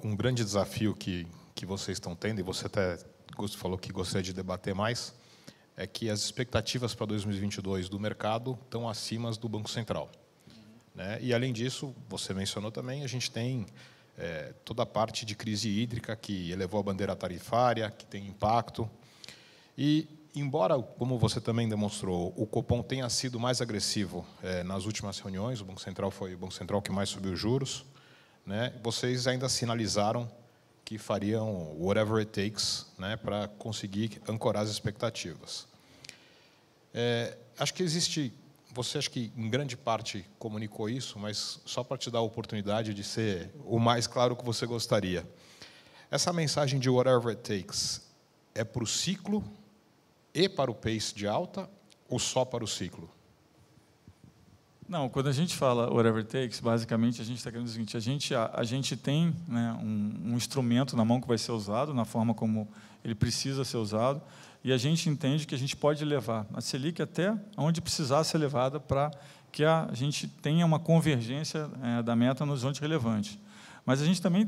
um grande desafio que vocês estão tendo, e você até falou que gostaria de debater mais, é que as expectativas para 2022 do mercado estão acima do Banco Central. Né? E, além disso, você mencionou também, a gente tem toda a parte de crise hídrica que elevou a bandeira tarifária, que tem impacto. E, embora, como você também demonstrou, o Copom tenha sido mais agressivo nas últimas reuniões, o Banco Central foi o Banco Central que mais subiu os juros, né? Vocês ainda sinalizaram que fariam whatever it takes, né, para conseguir ancorar as expectativas. Acho que existe... Você, acho que, em grande parte, comunicou isso, mas só para te dar a oportunidade de ser o mais claro que você gostaria. Essa mensagem de whatever it takes é para o ciclo e para o pace de alta ou só para o ciclo? Não, quando a gente fala whatever it takes, basicamente a gente está querendo dizer o seguinte, a gente tem, né, um instrumento na mão que vai ser usado, na forma como ele precisa ser usado, e a gente entende que a gente pode levar a Selic até onde precisar ser levada para que a gente tenha uma convergência da meta no horizonte relevante. Mas a gente também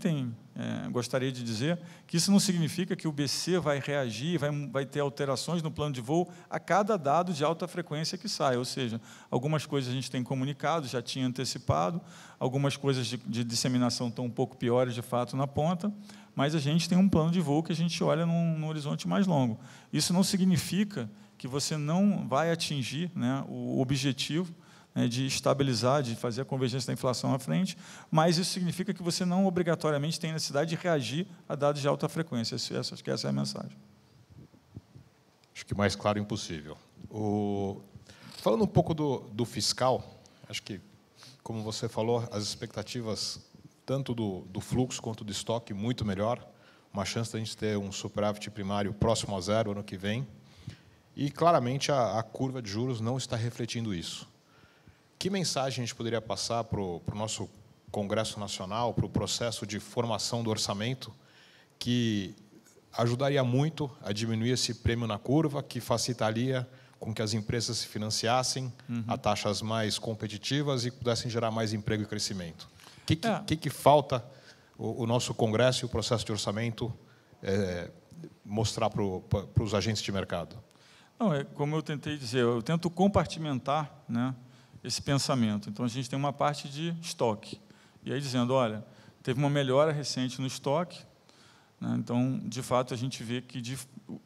gostaria de dizer que isso não significa que o BC vai reagir, vai ter alterações no plano de voo a cada dado de alta frequência que sai. Ou seja, algumas coisas a gente tem comunicado, já tinha antecipado, algumas coisas de disseminação estão um pouco piores, de fato, na ponta, mas a gente tem um plano de voo que a gente olha num horizonte mais longo. Isso não significa que você não vai atingir, né, o objetivo de estabilizar, de fazer a convergência da inflação à frente, mas isso significa que você não obrigatoriamente tem necessidade de reagir a dados de alta frequência. Acho que essa é a mensagem. Acho que mais claro impossível. Falando um pouco do fiscal, acho que, como você falou, as expectativas tanto do fluxo quanto do estoque muito melhor, uma chance de a gente ter um superávit primário próximo a zero ano que vem, e claramente a curva de juros não está refletindo isso. Que mensagem a gente poderia passar para o nosso Congresso Nacional, para o processo de formação do orçamento, que ajudaria muito a diminuir esse prêmio na curva, que facilitaria com que as empresas se financiassem a taxas mais competitivas e pudessem gerar mais emprego e crescimento. O que falta o nosso Congresso e o processo de orçamento mostrar para os agentes de mercado? Não, como eu tentei dizer, eu tento compartimentar, né, esse pensamento. Então, a gente tem uma parte de estoque. E aí dizendo, olha, teve uma melhora recente no estoque, né, então, de fato, a gente vê que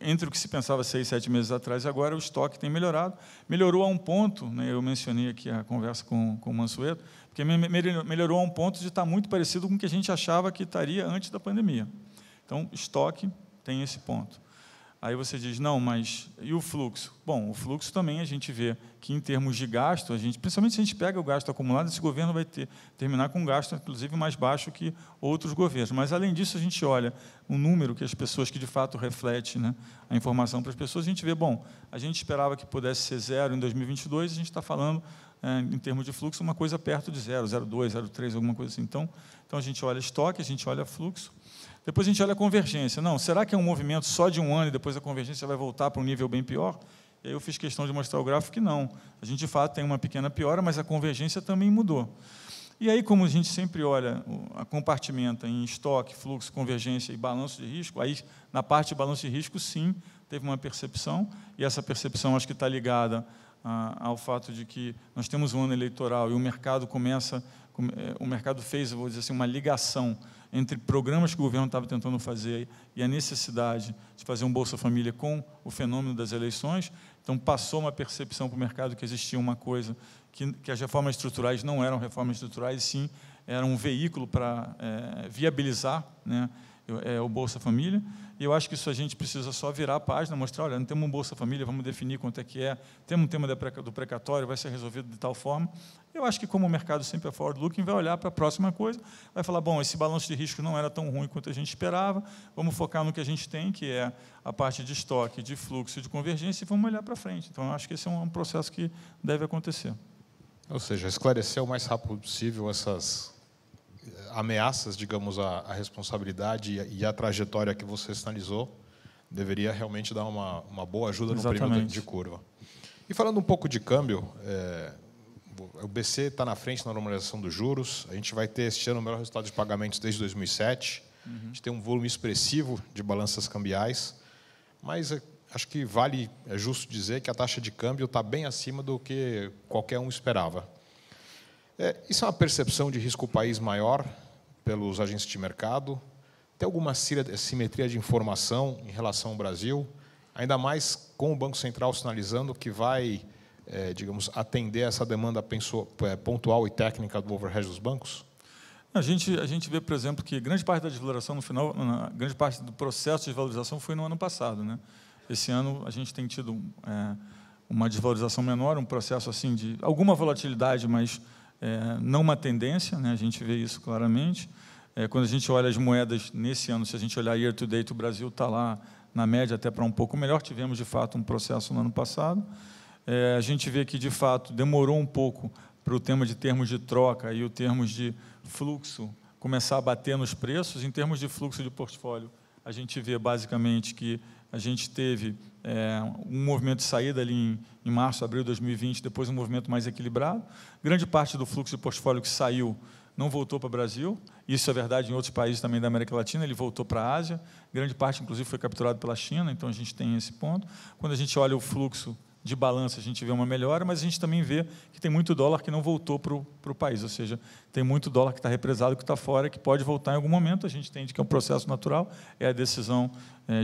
entre o que se pensava 6, 7 meses atrás e agora, o estoque tem melhorado. Melhorou a um ponto, né, eu mencionei aqui a conversa com o Mansueto, porque melhorou a um ponto de estar muito parecido com o que a gente achava que estaria antes da pandemia. Então, estoque tem esse ponto. Aí você diz, não, mas e o fluxo? Bom, o fluxo também a gente vê que, em termos de gasto, principalmente se a gente pega o gasto acumulado, esse governo vai terminar com um gasto, inclusive, mais baixo que outros governos. Mas, além disso, a gente olha o número que as pessoas, que de fato reflete, né, a informação para as pessoas, a gente vê, bom, a gente esperava que pudesse ser 0 em 2022, a gente está falando, em termos de fluxo, uma coisa perto de 0, 0,2, 0,3, alguma coisa assim. Então, a gente olha estoque, a gente olha fluxo. Depois a gente olha a convergência. Não, será que é um movimento só de um ano e depois a convergência vai voltar para um nível bem pior? E aí eu fiz questão de mostrar o gráfico que não. A gente, de fato, tem uma pequena piora, mas a convergência também mudou. E aí, como a gente sempre olha, compartimenta em estoque, fluxo, convergência e balanço de risco, aí, na parte de balanço de risco, sim, teve uma percepção, e essa percepção acho que está ligada ao fato de que nós temos um ano eleitoral e o mercado fez, vou dizer assim, uma ligação entre programas que o governo estava tentando fazer e a necessidade de fazer um Bolsa Família com o fenômeno das eleições. Então, passou uma percepção para o mercado que existia uma coisa, que as reformas estruturais não eram reformas estruturais, sim, eram um veículo para viabilizar, né, o Bolsa Família. E eu acho que isso a gente precisa só virar a página, mostrar, olha, não temos um Bolsa Família, vamos definir quanto é que é, temos um tema do precatório, vai ser resolvido de tal forma. Eu acho que, como o mercado sempre é forward-looking, vai olhar para a próxima coisa, vai falar, bom, esse balanço de risco não era tão ruim quanto a gente esperava, vamos focar no que a gente tem, que é a parte de estoque, de fluxo e de convergência, e vamos olhar para frente. Então, eu acho que esse é um processo que deve acontecer. Ou seja, esclarecer o mais rápido possível essas ameaças, digamos, à responsabilidade e à trajetória que você sinalizou, deveria realmente dar uma boa ajuda no período de curva. E falando um pouco de câmbio, o BC está na frente na normalização dos juros, a gente vai ter este ano o melhor resultado de pagamentos desde 2007, a gente tem um volume expressivo de balanças cambiais, mas acho que é justo dizer que a taxa de câmbio está bem acima do que qualquer um esperava. Isso é uma percepção de risco país maior pelos agentes de mercado? Tem alguma simetria de informação em relação ao Brasil? Ainda mais com o Banco Central sinalizando que vai, digamos, atender essa demanda pontual e técnica do overhedge dos bancos? A gente vê, por exemplo, que grande parte da desvalorização no final, grande parte do processo de desvalorização foi no ano passado, né? Esse ano a gente tem tido uma desvalorização menor, um processo assim de alguma volatilidade, mas não uma tendência, né? A gente vê isso claramente. Quando a gente olha as moedas nesse ano, se a gente olhar year to date, o Brasil está lá na média até para um pouco melhor. Tivemos, de fato, um processo no ano passado. A gente vê que, de fato, demorou um pouco para o tema de termos de troca e o termos de fluxo começar a bater nos preços. Em termos de fluxo de portfólio, a gente vê, basicamente, que a gente teve um movimento de saída ali em março, abril de 2020, depois um movimento mais equilibrado. Grande parte do fluxo de portfólio que saiu não voltou para o Brasil. Isso é verdade em outros países também da América Latina, ele voltou para a Ásia. Grande parte, inclusive, foi capturado pela China, então a gente tem esse ponto. Quando a gente olha o fluxo de balança, a gente vê uma melhora, mas a gente também vê que tem muito dólar que não voltou para o país, ou seja, tem muito dólar que está represado, que está fora, que pode voltar em algum momento. A gente entende que é um processo natural, é a decisão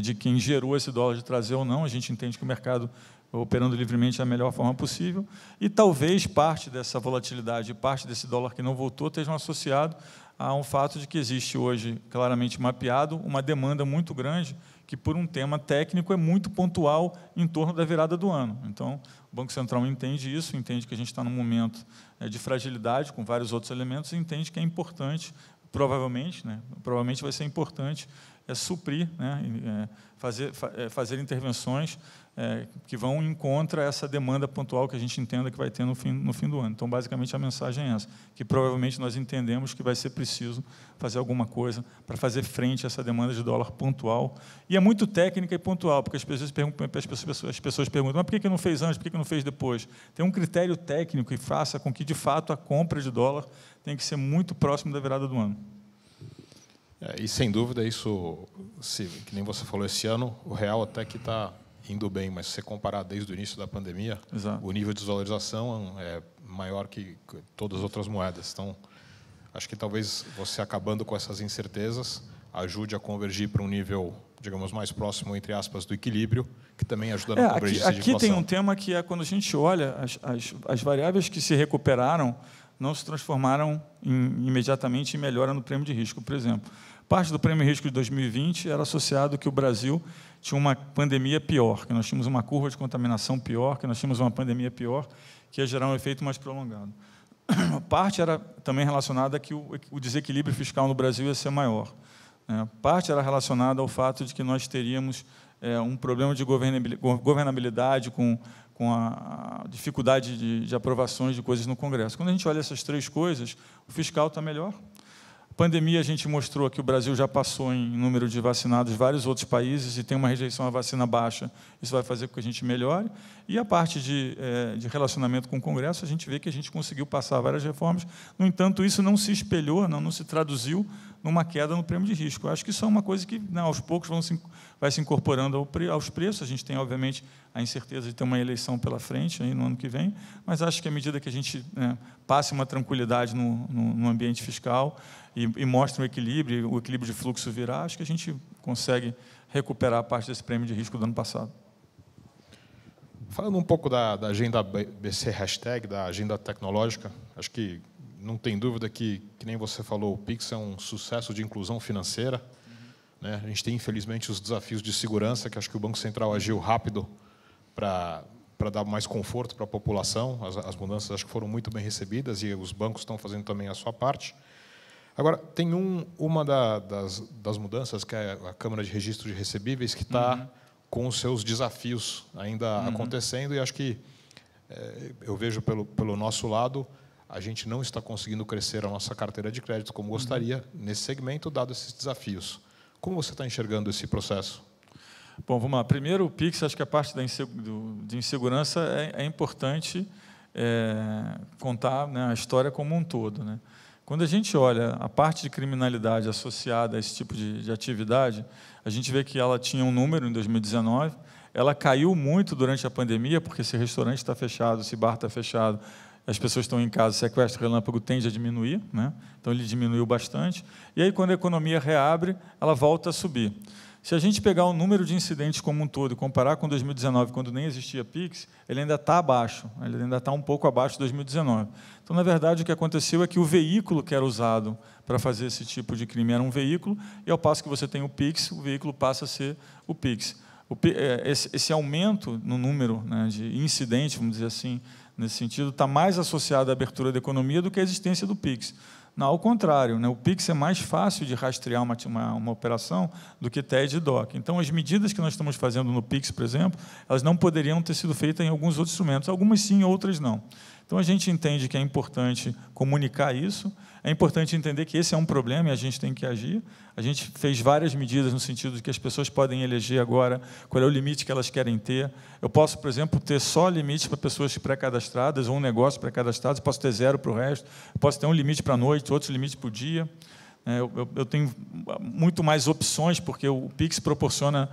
de quem gerou esse dólar de trazer ou não. A gente entende que o mercado, operando livremente, é a melhor forma possível. E talvez parte dessa volatilidade, parte desse dólar que não voltou, estejam associado a um fato de que existe hoje, claramente mapeado, uma demanda muito grande, que por um tema técnico é muito pontual em torno da virada do ano. Então, o Banco Central entende isso, entende que a gente está num momento de fragilidade, com vários outros elementos, e entende que é importante, provavelmente vai ser importante suprir, né, fazer intervenções que vão em contra essa demanda pontual que a gente entenda que vai ter no fim do ano. Então, basicamente, a mensagem é essa, que provavelmente nós entendemos que vai ser preciso fazer alguma coisa para fazer frente a essa demanda de dólar pontual. E é muito técnica e pontual, porque as pessoas perguntam, mas por que não fez antes, por que não fez depois? Tem um critério técnico que faça com que, de fato, a compra de dólar tem que ser muito próximo da virada do ano. E, sem dúvida, isso, que nem você falou, esse ano, o real até que está indo bem, mas se você comparar desde o início da pandemia, exato, o nível de desvalorização é maior que todas as outras moedas. Então, acho que talvez você acabando com essas incertezas ajude a convergir para um nível, digamos, mais próximo, entre aspas, do equilíbrio, que também ajuda a não convergir de inflação. Aqui tem um tema que é quando a gente olha, as variáveis que se recuperaram não se transformaram imediatamente em melhora no prêmio de risco. Por exemplo, parte do prêmio de risco de 2020 era associado que o Brasil tinha uma pandemia pior, que nós tínhamos uma curva de contaminação pior, que nós tínhamos uma pandemia pior, que ia gerar um efeito mais prolongado. Parte era também relacionada a que o desequilíbrio fiscal no Brasil ia ser maior. Parte era relacionada ao fato de que nós teríamos um problema de governabilidade com a dificuldade de aprovações de coisas no Congresso. Quando a gente olha essas três coisas, o fiscal está melhor. Pandemia, a gente mostrou que o Brasil já passou em número de vacinados vários outros países e tem uma rejeição à vacina baixa. Isso vai fazer com que a gente melhore. E a parte de relacionamento com o Congresso, a gente vê que a gente conseguiu passar várias reformas. No entanto, isso não se espelhou, não se traduziu numa queda no prêmio de risco. Eu acho que isso é uma coisa que, aos poucos, vai se incorporando aos preços. A gente tem, obviamente, a incerteza de ter uma eleição pela frente aí no ano que vem, mas acho que, à medida que a gente passe uma tranquilidade no ambiente fiscal e mostre o equilíbrio de fluxo virar, acho que a gente consegue recuperar a parte desse prêmio de risco do ano passado. Falando um pouco da agenda BC Hashtag, da agenda tecnológica, acho que não tem dúvida que nem você falou, o Pix é um sucesso de inclusão financeira. Né? A gente tem, infelizmente, os desafios de segurança, que acho que o Banco Central agiu rápido para dar mais conforto para a população. As mudanças acho que foram muito bem recebidas e os bancos estão fazendo também a sua parte. Agora, tem uma das mudanças, que é a Câmara de Registro de Recebíveis, que está com os seus desafios ainda acontecendo, e acho que eu vejo pelo nosso lado, a gente não está conseguindo crescer a nossa carteira de crédito como gostaria nesse segmento, dado esses desafios. Como você está enxergando esse processo? Bom, vamos lá. Primeiro, o Pix, acho que a parte de insegurança é importante contar, né, a história como um todo. Né? Quando a gente olha a parte de criminalidade associada a esse tipo de atividade, a gente vê que ela tinha um número em 2019, ela caiu muito durante a pandemia, porque se restaurante está fechado, se bar está fechado, as pessoas estão em casa, o sequestro relâmpago tende a diminuir, né? Então ele diminuiu bastante. E aí, quando a economia reabre, ela volta a subir. Se a gente pegar o número de incidentes como um todo e comparar com 2019, quando nem existia Pix, ele ainda está abaixo, ele ainda está um pouco abaixo de 2019. Então, na verdade, o que aconteceu é que o veículo que era usado para fazer esse tipo de crime era um veículo, e ao passo que você tem o Pix, o veículo passa a ser o Pix. Esse aumento no número, né, de incidentes, vamos dizer assim, nesse sentido, está mais associado à abertura da economia do que à existência do Pix. Não, ao contrário, né, o Pix é mais fácil de rastrear uma operação do que TED e DOC. Então, as medidas que nós estamos fazendo no Pix, por exemplo, elas não poderiam ter sido feitas em alguns outros instrumentos. Algumas sim, outras não. Então, a gente entende que é importante comunicar isso, é importante entender que esse é um problema e a gente tem que agir. A gente fez várias medidas no sentido de que as pessoas podem eleger agora qual é o limite que elas querem ter. Eu posso, por exemplo, ter só limites para pessoas pré-cadastradas ou um negócio pré-cadastrado, posso ter 0 para o resto, posso ter um limite para a noite, outros limites para o dia. Eu tenho muito mais opções, porque o Pix proporciona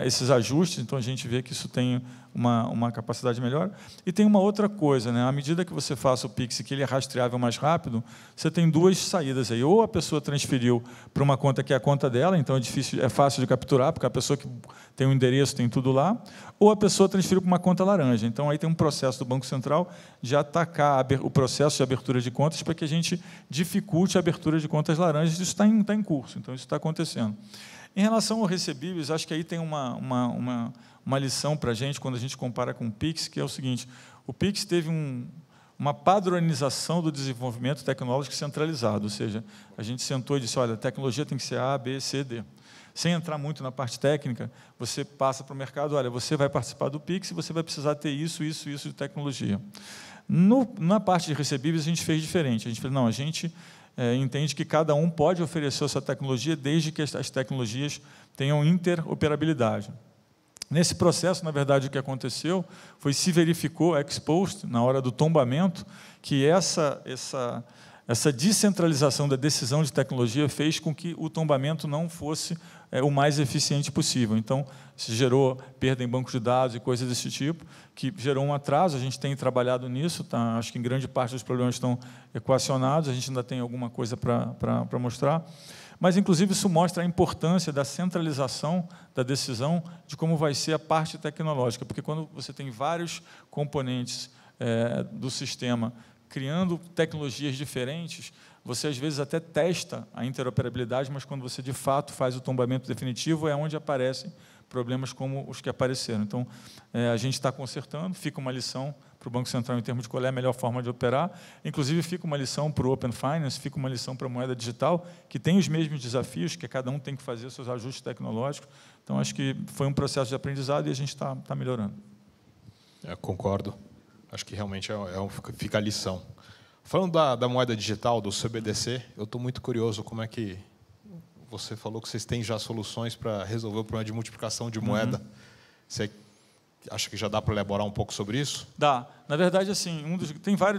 esses ajustes, então a gente vê que isso tem uma capacidade melhor. E tem uma outra coisa, né? À medida que você faça o Pix e que ele é rastreável mais rápido, você tem duas saídas aí. Ou a pessoa transferiu para uma conta que é a conta dela, então é fácil de capturar, porque a pessoa que tem o endereço tem tudo lá, ou a pessoa transferiu para uma conta laranja. Então, aí tem um processo do Banco Central de atacar o processo de abertura de contas para que a gente dificulte a abertura de contas laranjas. Isso está em curso, então isso está acontecendo. Em relação ao recebíveis, acho que aí tem uma lição para a gente, quando a gente compara com o Pix, que é o seguinte: o Pix teve uma padronização do desenvolvimento tecnológico centralizado, ou seja, a gente sentou e disse, olha, a tecnologia tem que ser A, B, C, D. sem entrar muito na parte técnica, você passa para o mercado, olha, você vai participar do Pix e você vai precisar ter isso de tecnologia. Na parte de recebíveis, a gente fez diferente. A gente falou, não, a gente entende que cada um pode oferecer a sua tecnologia desde que as tecnologias tenham interoperabilidade. Nesse processo, na verdade, o que aconteceu foi se verificou, ex post, na hora do tombamento, que essa descentralização da decisão de tecnologia fez com que o tombamento não fosse o mais eficiente possível. Então, se gerou perda em bancos de dados e coisas desse tipo, que gerou um atraso. A gente tem trabalhado nisso, tá? Acho que em grande parte dos problemas estão equacionados, a gente ainda tem alguma coisa para mostrar. Mas, inclusive, isso mostra a importância da centralização da decisão de como vai ser a parte tecnológica, porque quando você tem vários componentes do sistema criando tecnologias diferentes, você, às vezes, até testa a interoperabilidade, mas, quando você, de fato, faz o tombamento definitivo, é onde aparecem problemas como os que apareceram. Então, a gente está consertando, fica uma lição para o Banco Central em termos de qual é a melhor forma de operar. Inclusive, fica uma lição para o Open Finance, fica uma lição para a moeda digital, que tem os mesmos desafios, que cada um tem que fazer seus ajustes tecnológicos. Então, acho que foi um processo de aprendizado e a gente está melhorando. Concordo. Acho que realmente fica a lição. Falando da moeda digital, do CBDC, eu estou muito curioso como é que você falou que vocês têm já soluções para resolver o problema de multiplicação de moeda. Você acha que já dá para elaborar um pouco sobre isso? Dá. Na verdade, assim,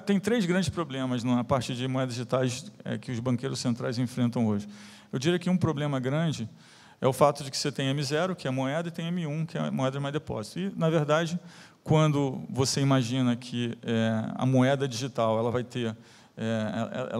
tem 3 grandes problemas na parte de moedas digitais que os banqueiros centrais enfrentam hoje. Eu diria que um problema grande é o fato de que você tem M0, que é a moeda, e tem M1, que é a moeda mais depósito. E, na verdade, quando você imagina que a moeda digital ela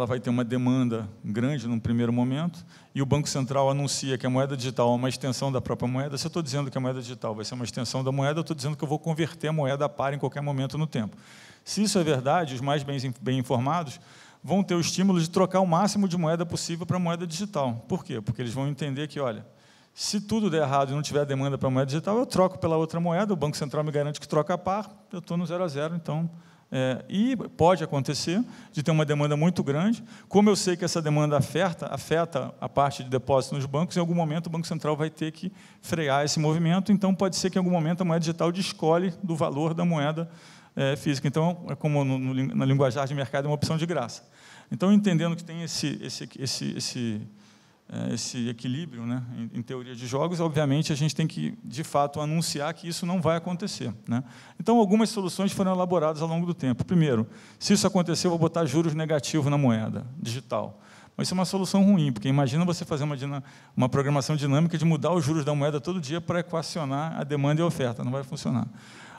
vai ter uma demanda grande num primeiro momento, e o Banco Central anuncia que a moeda digital é uma extensão da própria moeda. Se eu estou dizendo que a moeda digital vai ser uma extensão da moeda, eu estou dizendo que eu vou converter a moeda a par em qualquer momento no tempo. Se isso é verdade, os mais bem informados vão ter o estímulo de trocar o máximo de moeda possível para a moeda digital. Por quê? Porque eles vão entender que, olha, se tudo der errado e não tiver demanda para a moeda digital, eu troco pela outra moeda, o Banco Central me garante que troca a par, eu estou no 0 a 0, então... e pode acontecer de ter uma demanda muito grande. Como eu sei que essa demanda afeta a parte de depósito nos bancos, em algum momento o Banco Central vai ter que frear esse movimento, então pode ser que em algum momento a moeda digital descolhe do valor da moeda física. Então, é como na linguajar de mercado, é uma opção de graça. Então, entendendo que tem esse equilíbrio, né, em teoria de jogos, obviamente, a gente tem que, de fato, anunciar que isso não vai acontecer, né? Então, algumas soluções foram elaboradas ao longo do tempo. Primeiro, se isso acontecer, eu vou botar juros negativos na moeda digital. Mas isso é uma solução ruim, porque imagina você fazer uma programação dinâmica de mudar os juros da moeda todo dia para equacionar a demanda e a oferta. Não vai funcionar.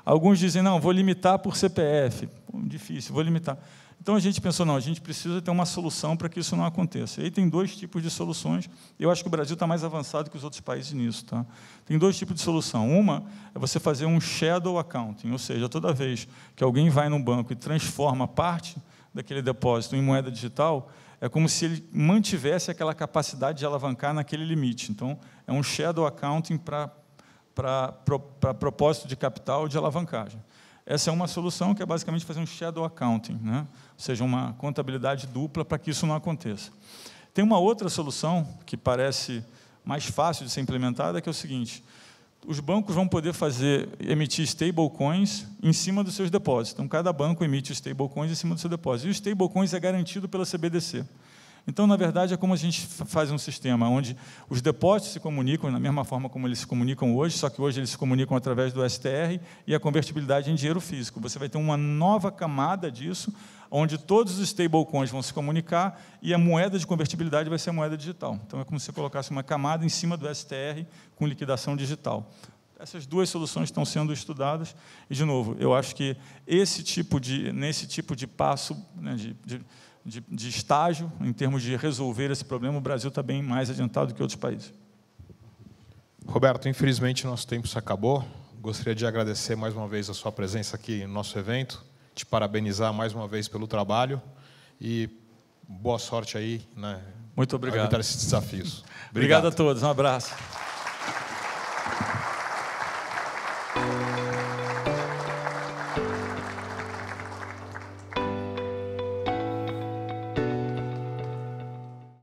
Alguns dizem, não, vou limitar por CPF. Pô, difícil, vou limitar. Então, a gente pensou, não, a gente precisa ter uma solução para que isso não aconteça. E aí tem 2 tipos de soluções. Eu acho que o Brasil está mais avançado que os outros países nisso. Tá? Tem 2 tipos de solução. Uma é você fazer um shadow accounting, ou seja, toda vez que alguém vai num banco e transforma parte daquele depósito em moeda digital, é como se ele mantivesse aquela capacidade de alavancar naquele limite. Então, é um shadow accounting para propósito de capital de alavancagem. Essa é uma solução que é basicamente fazer um shadow accounting, né? Ou seja, uma contabilidade dupla para que isso não aconteça. Tem uma outra solução que parece mais fácil de ser implementada, que é o seguinte: os bancos vão poder emitir stablecoins em cima dos seus depósitos. Então, cada banco emite stablecoins em cima do seu depósito. E o stablecoins é garantido pela CBDC. Então, na verdade, é como a gente faz um sistema onde os depósitos se comunicam da mesma forma como eles se comunicam hoje, só que hoje eles se comunicam através do STR e a convertibilidade em dinheiro físico. Você vai ter uma nova camada disso, onde todos os stablecoins vão se comunicar e a moeda de convertibilidade vai ser a moeda digital. Então, é como se você colocasse uma camada em cima do STR com liquidação digital. Essas 2 soluções estão sendo estudadas e, de novo, eu acho que nesse tipo de passo, né, de estágio, em termos de resolver esse problema, o Brasil está bem mais adiantado que outros países. Roberto, infelizmente, nosso tempo se acabou. Gostaria de agradecer mais uma vez a sua presença aqui no nosso evento, te parabenizar mais uma vez pelo trabalho e boa sorte aí, né? Muito obrigado. A evitar esses desafios. Obrigado a todos, um abraço.